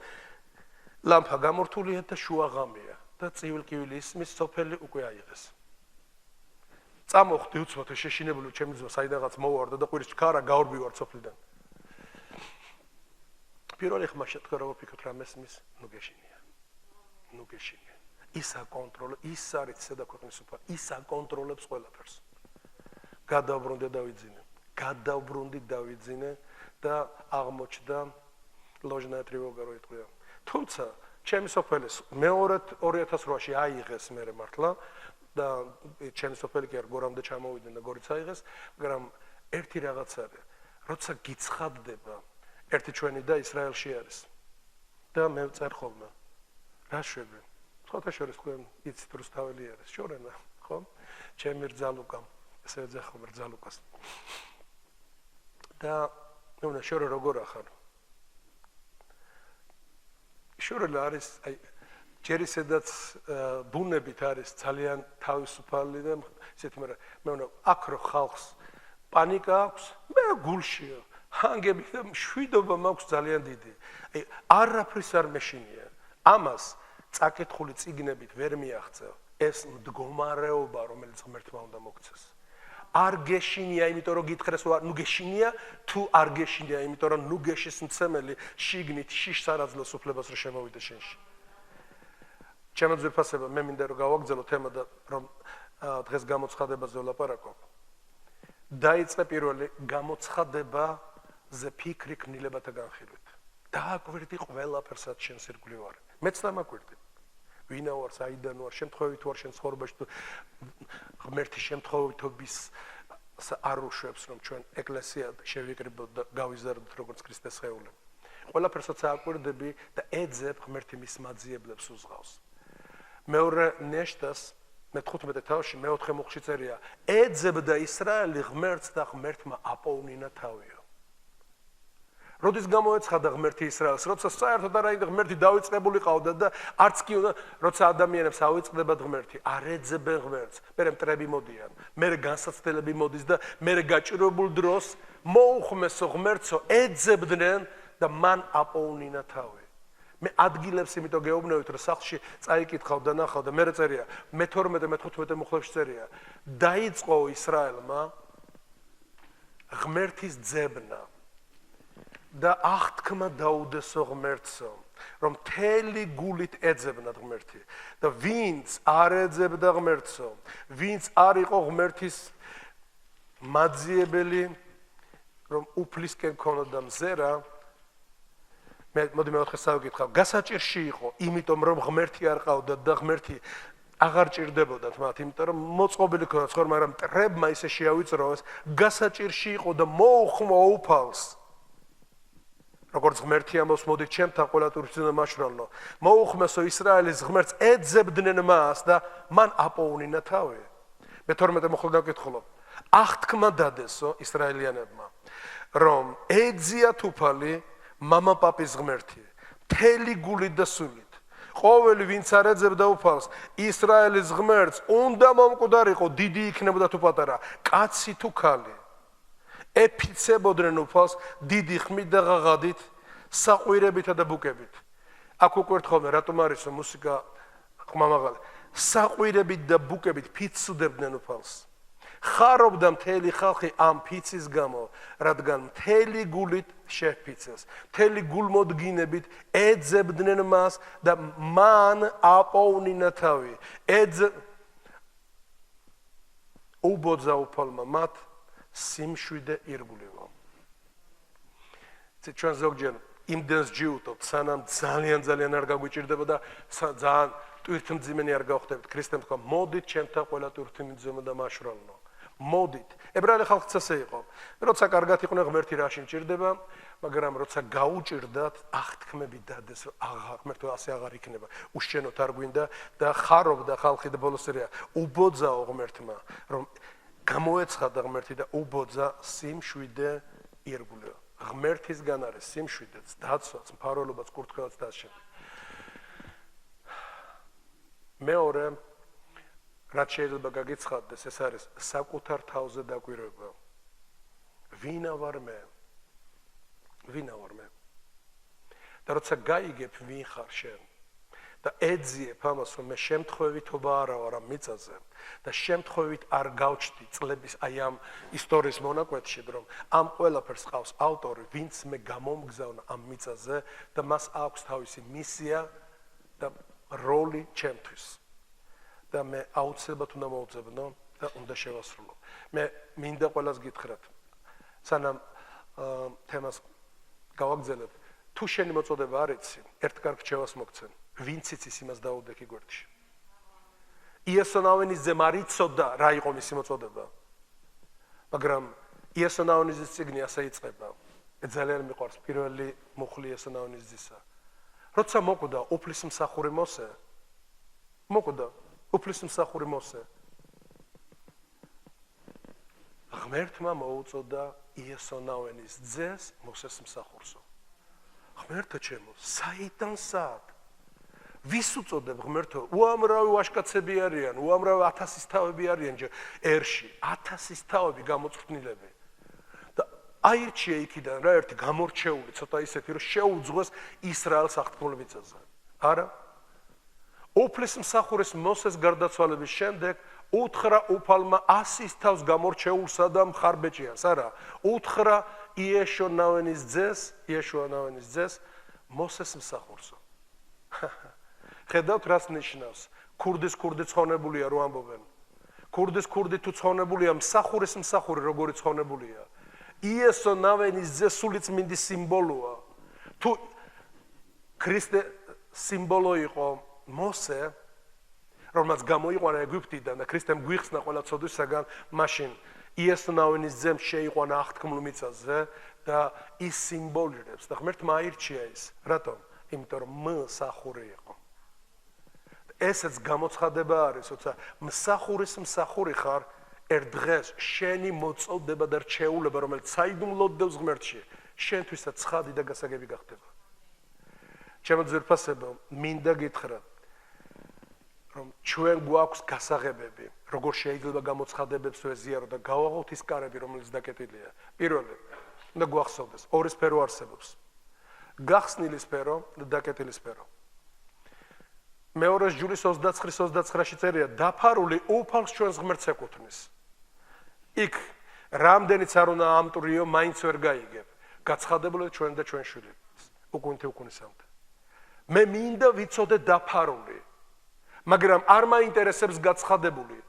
[SPEAKER 1] ლამპა გამორთულია და შუაღამია და ცივილკივილი ისმის სოფელი უკვე აიღეს. წამოხდი უცბად შეშინებული ჩემი ძმა საიდანაც მოვარდა და ყვირის ქარა გაორბივარ სოფლიდან. პირველი ხმა შეთქვა რომ ვფიქრობ რა მესმის ნუ გეშინია. ის აკონტროლებს, ის არის ცისა და ქვეყნის უფალი, ის აკონტროლებს ყველაფერს. გადავბრუნდი დავიძინე და აღმოჩნდა ложная тревога რო იტყვია. თუმცა ჩემი სოფელი მეორედ 2008-ში აიღეს მე მართლა და ჩემი სოფელი კი არ გორამდე ჩამოვიდნენ და გორიც აიღეს, მაგრამ ერთი რაღაც არის, როცა გიცხადდება ერთი ჩვენი და ისრაელში არის და მე ვწერ ხოლმე რა შვები სხვათა შორის თქვენ იცით რუსთაველი არის შორენა ხო ჩემი რძალუკა ესე ეძახო რძალუკას და ნუ შორე როგორ ახარ შორელა არის აი ჯერ ისედაც ბუნებით არის ძალიან თავისუფალი და ისეთი მაგრამ მე უნდა აქრო ხალხს პანიკა აქვს მე გულშია ჰანგები და მშვიდობა მაქვს ძალიან დიდი აი არაფრის არ მეშინია ამას წაკითხული წიგნებით ვერ მიაღწევ ეს მდგომარეობა რომელიც ღმერთმა უნდა მოგცეს არ გეშინია იმიტომ რომ გითხრეს ნუ გეშინია თუ არ გეშინია იმიტომ რომ ნუ გეშის მცემელი შიგნით შიშს არაძლევს უფლებას რომ შემოვიდე შენში ჩემო ძვირფასება მე მინდა რომ გავაგრძელო თემა და რომ დღეს გამოცხადებაზე ვლაპარაკო დაიწყე პირველი გამოცხადებაზე ფიქრი კნილებათა განხილვით დააკვირდი ყველაფერსაც შენს ირგვლივ არის მეც დამაკვირდი ვინა ვარ საიდან ვარ შემთხვევით ვარ შენ ცხოვრებაში თუ ღმერთის შემთხვევითობის არ უშვებს რომ ჩვენ ეკლესია შევიკრიბოთ და გავიზარდოთ როგორც ქრისტეს სხეული ყველაფერსაც აკვირდები და ეძებ ღმერთი მის მაძიებლებს უზღავს მეორე ნეშტას მე-15 თავში მე-4 მუხში წერია ეძებდა ისრაელი ღმერთს და ღმერთმა აპოვნინა თავიო როდის გამოეცხადა ღმერთი ისრაელს როცა საერთოდ არ აიდა ღმერთი დავიწყებული ყავდა და არც კი უნდა როცა ადამიანებს ავიწყდებათ ღმერთი არ ეძებენ ღმერთს მერე მტრები მოდიან მერე განსაცდელები მოდის და მერე გაჭირებულ დროს მოუხმესო ღმერთსო ეძებდნენ და მან აპოვნინა თავი მე ადგილებს იმიტომ გეუბნევით რომ სახლში წაიკითხავ და ნახავ და მერე წერია მე-12 მე-15 მუხლებში წერია დაიწყო ისრაელმა ღმერთის ძებნა და აღთქმა დაუდესო ღმერთსო რომ მთელი გულით ეძებნათ ღმერთი და ვინც არ ეძებდა ღმერთსო ვინც არ იყო ღმერთის მაძიებელი რომ უფლისკენ ქონოდა მზერა მოდი მე-4 სავიკითხავ გასაჭირში იყო იმიტომ რომ ღმერთი არ ყავდა და ღმერთი აღარ ჭირდებოდათ მათ იმიტომ რომ მოწყობილი ქონდათ ხო მაგრამ მტრებმა ისე შეავიწროეს გასაჭირში იყო და მოუხმო უფალს როგორც ღმერთი ამბობს მოდით ჩემთან ყველა ტურფზე მაშრალო მოუხმესო ისრაელის ღმერთს ეძებდნენ მას და მან აპოვნინა თავი მე-12 მუხლიდან ვკითხულობ აღთქმა დადესო ისრაელიანებმა რომ ეძიათ უფალი მამა პაპის ღმერთი მთელი გულით და სულით ყოველი ვინც არ ეძებდა უფალს ისრაელის ღმერთს უნდა მომკვდარიყო დიდი იქნებოდა თუ პატარა კაცი თუ ქალი ეფიცებოდნენ უფალს დიდი ხმით და ღაღადით საყვირებითა და ბუკებით აქ უკვე ერთხელ რატომ არის მუსიკა ხმამაღალი საყვირებით და ბუკებით ფიცუდებდნენ უფალს ხარობდა მთელი ხალხი ამ ფიცის გამო რადგან მთელი გულით შეფიცეს მთელი გულმოდგინებით ეძებდნენ მას და მან აპოვნინა თავი უბოძა უფალმა მათ სიმშვიდე ირგვლივო ჩვენ ზოგჯერ იმდენს ჯიუტობთ სანამ ძალიან არ გაგვიჭირდება და ძალიან ტვირთმძიმენი არ გავხდებით ქრისტემ თქვა მოდით ჩემთან ყველა ტვირთმძიმე და მაშრალნო მოდით ებრაელი ხალხიც ასე იყო როცა კარგად იყვნენ ღმერთი რაში მჭირდება მაგრამ როცა გაუჭირდათ აღთქმები დადეს ღმერთო ასე აღარ იქნება უშენოთ არ გვინდა და ხარობდა ხალხი და ბოლოს წერია უბოძაო ღმერთმა რომ გამოეცხადა ღმერთი და უბოძა სიმშვიდე ირგვლივ ღმერთისგან არის სიმშვიდეც დაცვაც მფარველობაც კურთხევაც და ასე მეორე რაც შეიძლება გაგიცხადდეს ეს არის საკუთარ თავზე დაკვირვება ვინა ვარ მე და როცა გაიგებ ვინ ხარ შენ და ეძიებ ამას რომ მე შემთხვევითობა არა ვარ ამ მიწაზე და შემთხვევით არ გავჩდი წლების აი ამ ისტორიის მონაკვეთში რომ ამ ყველაფერს ყავს ავტორი ვინც მე გამომგზავნა ამ მიწაზე და მას აქვს თავისი მისია და როლი ჩემთვის და მე აუცილებლად უნდა მოვძებნო და უნდა შევასრულო მე მინდა ყველას გითხრათ სანამ თემას გავაგრძელებ თუ შენი მოწოდება არ იცი, ერთ კარგ რჩევას მოგცენ. ვინც იცის იმას დაუდექი გვერდში. იესო ნავენიძემ არ იცოდა რა იყო მისი მოწოდება. მაგრამ იესო ნავენიძის წიგნი ასე იწყება. ძალიან მიყვარს პირველი მუხლი იესო ნავენიძისა. როცა მოკვდა უფლის მსახური მოსე, ღმერთმა მოუწოდა იესო ნავენის ძეს მოსეს მსახურსო. ღმერთო ჩემო, საიდან სად? ვის უწოდებ ღმერთო? უამრავი ვაჟკაცები არიან, უამრავი 1000-ის თავები არიან ერში, 1000-ის თავები გამოწვრთნილები. და აირჩია იქიდან რა ერთი გამორჩეული, ცოტა ისეთი, რომ შეუძღვეს ისრაელს აღთქმულ მიწაზე. არა? უფლის მსახურის მოსეს გარდაცვალების შემდეგ უთხრა უფალმა 100-ის თავს გამორჩეულსა და მხარბეჭიანს, არა, უთხრა იეშუა ნავენის ძეს მოსეს მსახურსო. ხედავთ რას ნიშნავს? ქურდის ქურდი ცხონებულია რო ამბობენ. ქურდის ქურდი თუ ცხონებულია, მსახურის მსახური როგორი ცხონებულია. იესო ნავენის ძეს სულიწმინდის სიმბოლოა. თუ ქრისტე სიმბოლო იყო მოსე, რომელმაც გამოიყვანა ეგვიპტიდან და ქრისტემ გვიხსნა ყველა ცოდვისაგან, მაშინ იესო ნავენის ძემ შეიყვანა აღთქმულ მიწაზე და ის სიმბოლირებს და ღმერთმა აირჩია ის. რატომ? იმიტომ რომ მსახური იყო. ესეც გამოცხადება არის, როცა მსახურის მსახური ხარ, ერთ დღეს შენი მოწოდება და რჩეულება, რომელიც საიდუმლოდ დევს ღმერთში, შენთვისაც ცხადი და გასაგები გახდება. ჩემო ძვირფასებო, მინდა გითხრა, რომ ჩვენ გვაქვს გასაღებები, როგორ შეიძლება გამოცხადებებს ვეზიარო და გავაღოთ ის კარები, რომელიც დაკეტილია. პირველი, უნდა გვახსოვდეს, ორი სფერო არსებობს. გახსნილი სფერო და დაკეტილი სფერო. მეორეს ჯულის 29-29-ში წერია, დაფარული უფალს ჩვენს ღმერთს ეკუთვნის. იქ რამდენიც არ უნდა ამტვრიო, მაინც ვერ გაიგებ. გაცხადებული ჩვენ და ჩვენ შვილი. უკუნთი უკუნისამდე. მე მინდა ვიცოდე დაფარული. მაგრამ არ მაინტერესებს გაცხადებული.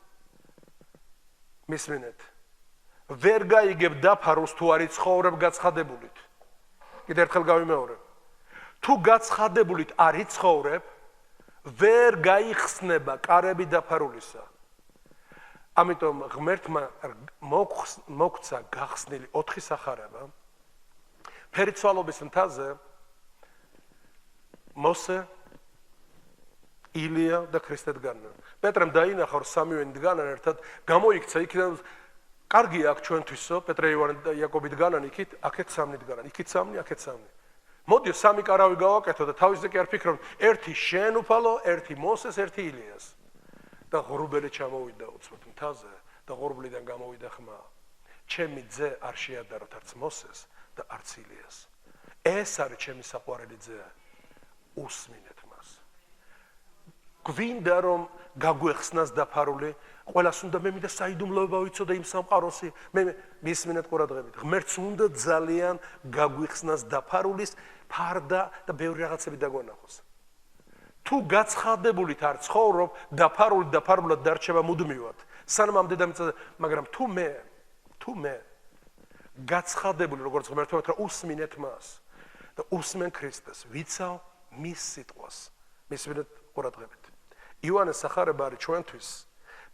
[SPEAKER 1] მისმენთ. ვერ გაიგებ დაფარულს თუ არ იცხოვრებ გაცხადებულით. კიდევ ერთხელ გავიმეორებ. თუ გაცხადებულით არ იცხოვრებ, ვერ გაიხსნება კარები დაფარულისა. ამიტომ ღმერთმა მოგცა გახსნილი 4 სახარება. ფერიცვალობის მთაზე მოსე, ილია და ქრისტე დგანან. პეტრემ დაინახა, რომ სამივე დგანან ერთად გამოიქცა იქიდან. კარგია აქ ჩვენთვისო, პეტრე, იოანე და იაკობი დგანან იქით, აქეთ 3 დგანან, იქით 3, აქეთ 3. მოდი 3 კარავი გავაკეთო და თავისზე კი არ ფიქრობ, ერთი შენ უფალო, ერთი მოსეს, ერთი ილიას. და ღრუბელი ჩამოვიდა უცბად მთაზე და ღრუბლიდან გამოვიდა ხმა. ჩემი ძე არ შეადაროთ არც მოსეს და არც ილიას. ეს არის ჩემი საყვარელი ძე. უსმინეთ მას. გვინდა რომ გაგვეხსნას დაფარული, ყველას უნდა მე მინდა საიდუმლოება ვიცოდე იმ სამყაროსი, მე მისმინეთ ყურადღებით. ღმერთს უნდა ძალიან გაგვიხსნას დაფარულის ფარდა და ბევრი რაღაცები დაგვანახოს. თუ გაცხადებულით არ ცხოვრობ, დაფარულად დარჩება მუდმივად. სანამ ამ დედამიწაზე, მაგრამ თუ მე გაცხადებული, როგორც ღმერთმა უთხრა, უსმინეთ მას და უსმენ ქრისტეს, ვიცავ მის სიტყვას. მისმინეთ ყურადღებით. იოანეს სახარება არის ჩვენთვის.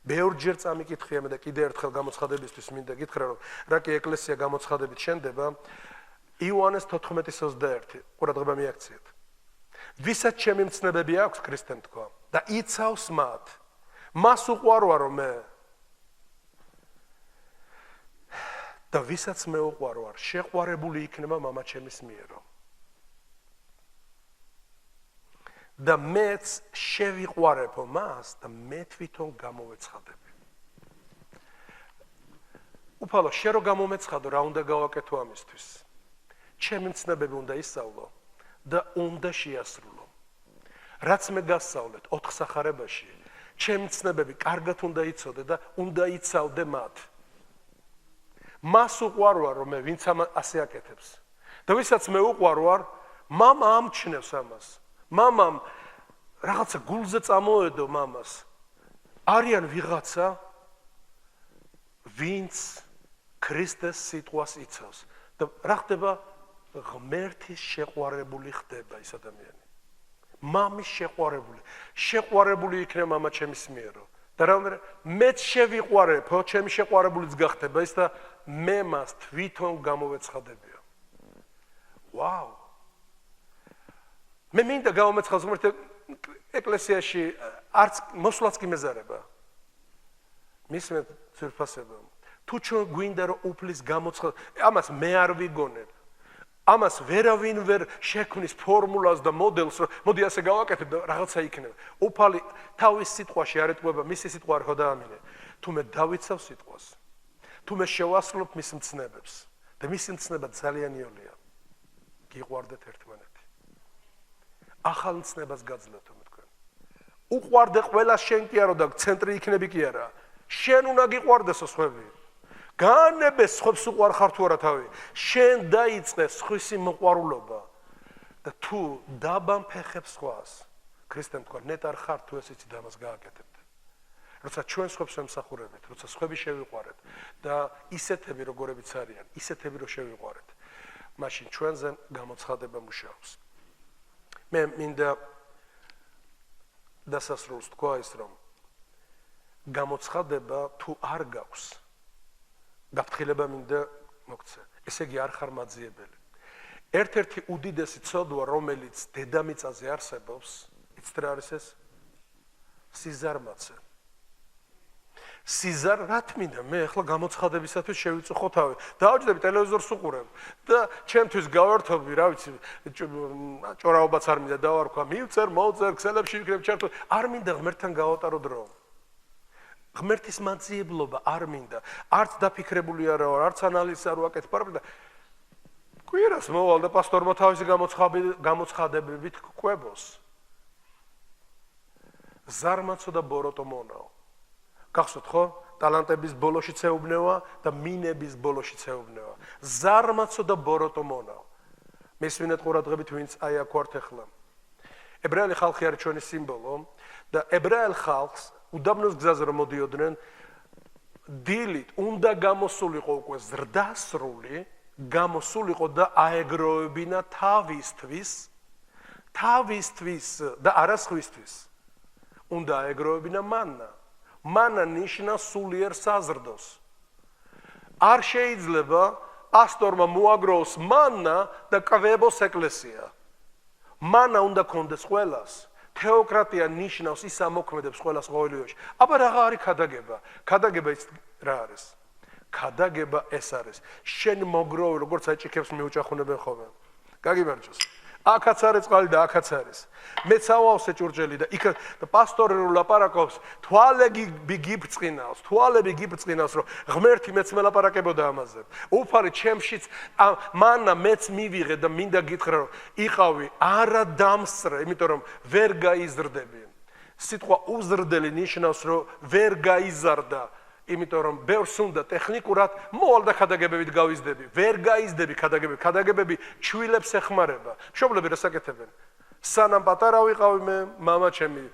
[SPEAKER 1] ბევრჯერ წამიკითხია მე და კიდევ ერთხელ გამოცხადებისთვის მინდა გითხრა, რომ რა კი ეკლესია გამოცხადებით შენდება. იოანეს 14:21 ყურადღება მიაქციეთ. ვისაც ჩემი მცნებები აქვს, ქრისტემ თქვა, და იცავს მათ, მას უყვარვარო მე. და ვისაც მე უყვარვარ, შეყვარებული იქნება მამა ჩემის მიერო. და მეც შევიყვარებო მას და მე თვითონ გამოვეცხადები. უფალო, შენ რო გამომეცხადო, რა უნდა გავაკეთო ამისთვის? ჩემი მცნებები უნდა ისწავლო და უნდა შეასრულო. რაც მე გასწავლეთ 4 სახარებაში, ჩემი მცნებები კარგად უნდა იცოდე და უნდა იცავდე მათ. მას უყვარვარ რომ მე ვინც ასე აკეთებს. და ვისაც მე უყვარვარ, მამა ამჩნევს ამას. მამამ რაღაცა გულზე წამოედო მამას. არიან ვიღაცა, ვინც ქრისტეს სიტყვას იცავს. და რა ხდება? ღმერთის შეყვარებული ხდება ის ადამიანი. მამის შეყვარებული იქნება მამა ჩემის მიერო. და რა მეც შევიყვარებო, ჩემი შეყვარებულიც გახდება ის და მე მას თვითონ გამოვეცხადებია. ვაუ! მე მინდა გამომეცხადოს ღმერთი ეკლესიაში არც მოსვლაც კი მეზარება. მისმენთ ძვირფასება. თუ ჩვენ გვინდა რომ უფლის გამოცხადა, ამას მე არ ვიგონებ. ამას ვერავინ ვერ შექმნის ფორმულას და მოდელს, რომ მოდი ასე გავაკეთებ და რაღაცა იქნება. უფალი თავის სიტყვაში არ ეტყუება, მისი სიტყვა არ ხო დაამინე. თუ მე დავიცავ სიტყვას, თუ მე შევასრულებ მის მცნებებს და მისი მცნება ძალიან იოლია. გიყვარდეთ ერთმანეთი. ახალ მცნებას გაძლევთ თქვენ. უყვარდე ყველა შენ კი არო და ცენტრი იქნები კი არა. შენ უნდა გიყვარდესო სხვები. განებეს სხვებს უყვარ ხარ თუ არა თავი. შენ დაიწყე სხვისი მოყვარულობა და თუ დაბამ ფეხებს სხვას. ქრისტემ თქვა, ნეტარ ხარ თუ ეს იცი და ამას გააკეთებთ. როცა ჩვენ სხვებს ვემსახურებით, როცა სხვები შევიყვარეთ და ისეთები როგორებიც არიან, ისეთები რო შევიყვარეთ, მაშინ ჩვენზე გამოცხადება მუშაობს. მე მინდა დასასრულს თქვა ის, რომ გამოცხადება თუ არ გაქვს, გაფრთხილება მინდა მოგცე. ესე იგი არ ხარ მაძიებელი. ერთ-ერთი უდიდესი ცოდვა, რომელიც დედამიწაზე არსებობს, იცით რა არის ეს? სიზარმაცე. სიზარ რა თმინდა, მე ახლა გამოცხადებისათვის შევიწუხო თავი. დავაჯდები ტელევიზორს უყურებ და ჩემთვის გავართობი, რა ვიცი, ჭორაობაც არ მინდა დავარქვა, მივწერ, მოვწერ, ქსელებში ვიქნებ ჩართო, არ მინდა ღმერთთან გავატარო დრო. ღმერთის მაძიებლობა არ მინდა, არც დაფიქრებული არა ვარ, არც ანალიზს არ ვაკეთებ, და კვირას მოვალ და პასტორმა თავისი გამოცხადებებით კვებოს. ზარმაცო და ბოროტო მონაო. გახსოვთ ხო? ტალანტების ბოლოში ცეუბნევა და მინების ბოლოში ცეუბნევა. ზარმაცო და ბოროტო მონაო. მესვინეთ ყურადღებით, ვინც აი აქ ვართ ახლა. ებრაელი ხალხი არის ჩვენი სიმბოლო და ებრაელ ხალხს უდაბნოს გზაზე რომ მოდიოდნენ, დილით უნდა გამოსულიყო უკვე ზრდასრული, გამოსულიყო და აეგროვებინა თავისთვის და არა სხვისთვის. უნდა აეგროვებინა მანნა. მანა ნიშნავს სულიერ საზრდოს. არ შეიძლება პასტორმა მოაგროვოს მანნა და კვებოს ეკლესია. მანა უნდა კონდეს ყველას. თეოკრატია ნიშნავს ის ამოქმედებს ყველას ყოველივეში. აბა რაღა არის ქადაგება? ქადაგება ის რა არის? ქადაგება ეს არის. შენ მოგროვე, როგორც აჭიქებს მიუჭახუნებენ ხოლმე. გაგიმარჯოს. აქაც არის წყალი და აქაც არის. მეც ავავსე ჭურჭელი და იქ პასტორი რო ლაპარაკობს, თვალები გიბწყინავს, რომ ღმერთი მეც მელაპარაკებოდა ამაზე. უფალი ჩემშიც მანა მეც მივიღე და მინდა გითხრა, რომ იყავი არა დამსწრე, იმიტომ რომ ვერ გაიზრდები. სიტყვა უზრდელი ნიშნავს, რომ ვერ გაიზარდა. იმიტომ რომ ბევრს უნდა ტექნიკურად მოვალ და ქადაგებებით გავიზდები. ვერ გაიზდები ქადაგებები ჩვილებს ეხმარება. მშობლები რას აკეთებენ? სანამ პატარა ვიყავი მე, მამა ჩემი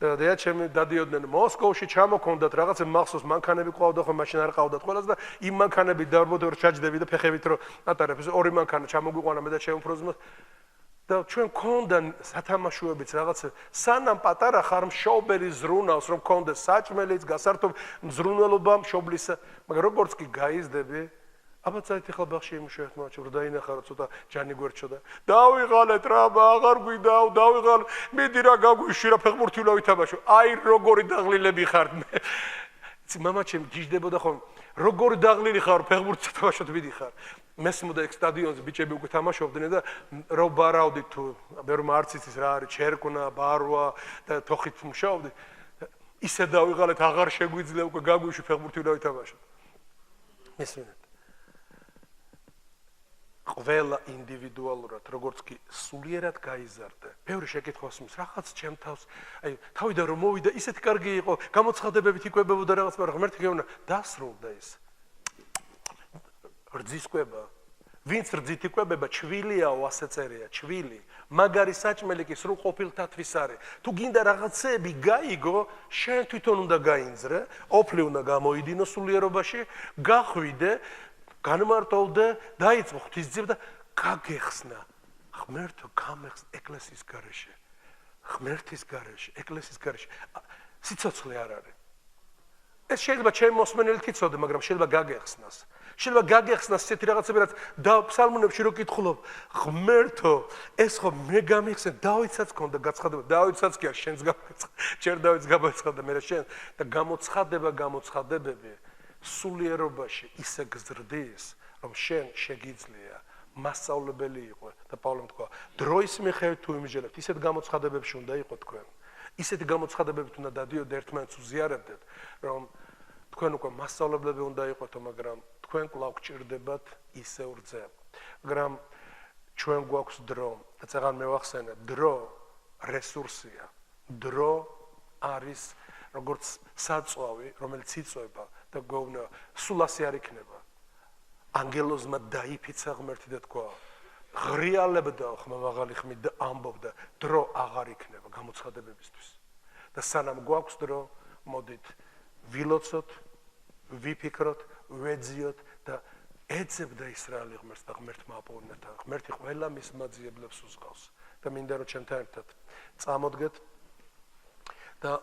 [SPEAKER 1] და დედა ჩემი დადიოდნენ მოსკოვში, ჩამოქონდათ რაღაცა მახსოვს მანქანები ყავდა ხო, მაშინ არ ყავდათ ყველას და იმ მანქანები დარბოდორ ჩაჯდები და ფეხებით რო ატარებს. ორი მანქანა ჩამოგვიყვანა მე და ჩემ უფროსმა და ჩვენ ქონდა სათამაშოებიც რაღაცა სანამ პატარა ხარ მშობელი ზრუნავს რომ ქონდეს საჭმელიც გასართობ მზრუნველობა მშობლისა მაგრამ როგორც კი გაიზდები აბა წაით ახლა ბაღში იმუშავეთ მაჩო რომ დაინახა რომ ცოტა ჯანი გვერდჩოდა დავიღალეთ რა აღარ გვიდავ დავიღალ მიდი რა გაგვიში რა ფეხბურთი უნდა ვითამაშო აი როგორი დაღლილები ხართ იცი მამა ჩემი გიждდებოდა ხომ როგორი დაღლილი ხარ ფეხბურთს თამაშობ მიდიხარ მესმოდა ეგ სტადიონზე ბიჭები უკვე თამაშობდნენ და რო ბარავდით თუ მე რომ არც იცის რა არის ჩერკუნა ბარვა და თოხით მუშაობდი ისე დავიღალეთ აღარ შეგვიძლია უკვე გაგვიში ფეხბურთი უნდა ვითამაშო მესმენთ ყველა ინდივიდუალურად როგორც კი სულიერად გაიზარდე ბევრი შეკითხვას მის რაღაც ჩემ თავს აი თავიდან რომ მოვიდა ისეთი კარგი იყო გამოცხადებებით იკვებებოდა რაღაც მაგრამ ღმერთი გეუბნა დასრულდა ის რძისკვება ვინც რძით იკვებება ჩვილიაო ასე წერია ჩვილი მაგარი საჭმელი კი სრულ ყოფილთათვის არის თუ გინდა რაღაცები გაიგო შენ თვითონ უნდა გაინძრე ოფლი უნდა გამოიდინო სულიერობაში გახვიდე განმარტოვდე, დაიწყო ღვთისძიება და გაგეხსნა ღმერთო გამეხსნა ეკლესიის გარეშე ღმერთის გარეშე ეკლესიის გარეშე სიცოცხლე არ არის ეს შეიძლება ჩემი მოსმენელით იცოდე მაგრამ შეიძლება გაგეხსნას შეიძლება გაგეხსნას ესეთი რაღაცები რაც და ფსალმუნებში რო კითხულობ ღმერთო ეს ხო მე გამიხსენ დავითსაც ქონდა გაცხადება დავითსაც კი არ შენს გამოცხადა ჯერ დავითს გამოცხადა მე შენ და გამოცხადებები სულიერობაში ისე გზრდის რომ შენ შეგიძლია მასწავლებელი იყო და პავლემ თქვა დროის მიხედვით თუ იმჟელებთ ისეთ გამოცხადებებში უნდა იყო თქვენ ისეთი გამოცხადებებით უნდა დადიოდეთ ერთმანეთს უზიარებდეთ რომ თქვენ უკვე მასწავლებლები უნდა იყოთო მაგრამ თქვენ კვლავ გჭირდებათ ისევ რძე მაგრამ ჩვენ გვაქვს დრო და წეგან მევახსენე დრო რესურსია დრო არის როგორც საწვავი რომელიც იწვება და გვეუბნება სულ ასე არ იქნება ანგელოზმა დაიფიცა ღმერთი და თქვა ღრიალებდა ხმა მაღალი ხმით და ამბობდა დრო აღარ იქნება გამოცხადებებისთვის და სანამ გვაქვს დრო მოდით ვილოცოთ ვიფიქროთ ვეძიოთ და ეძებდა ისრაელი ღმერთს და ღმერთმა აპოვნეთ ღმერთი ყველა მის მაძიებლებს უზღავს და მინდა რომ ჩემთან ერთად წამოდგეთ და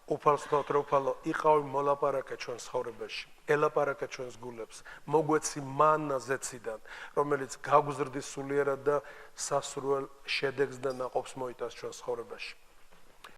[SPEAKER 1] უფალს ვთქვათ რომ უფალო იყავი მოლაპარაკე ჩვენს ცხოვრებაში ელაპარაკე ჩვენს გულებს მოგვეცი მანა ზეციდან რომელიც გაგზრდის სულიერად და სასურველ შედეგს და ნაყოფს მოიტანს ჩვენს ცხოვრებაში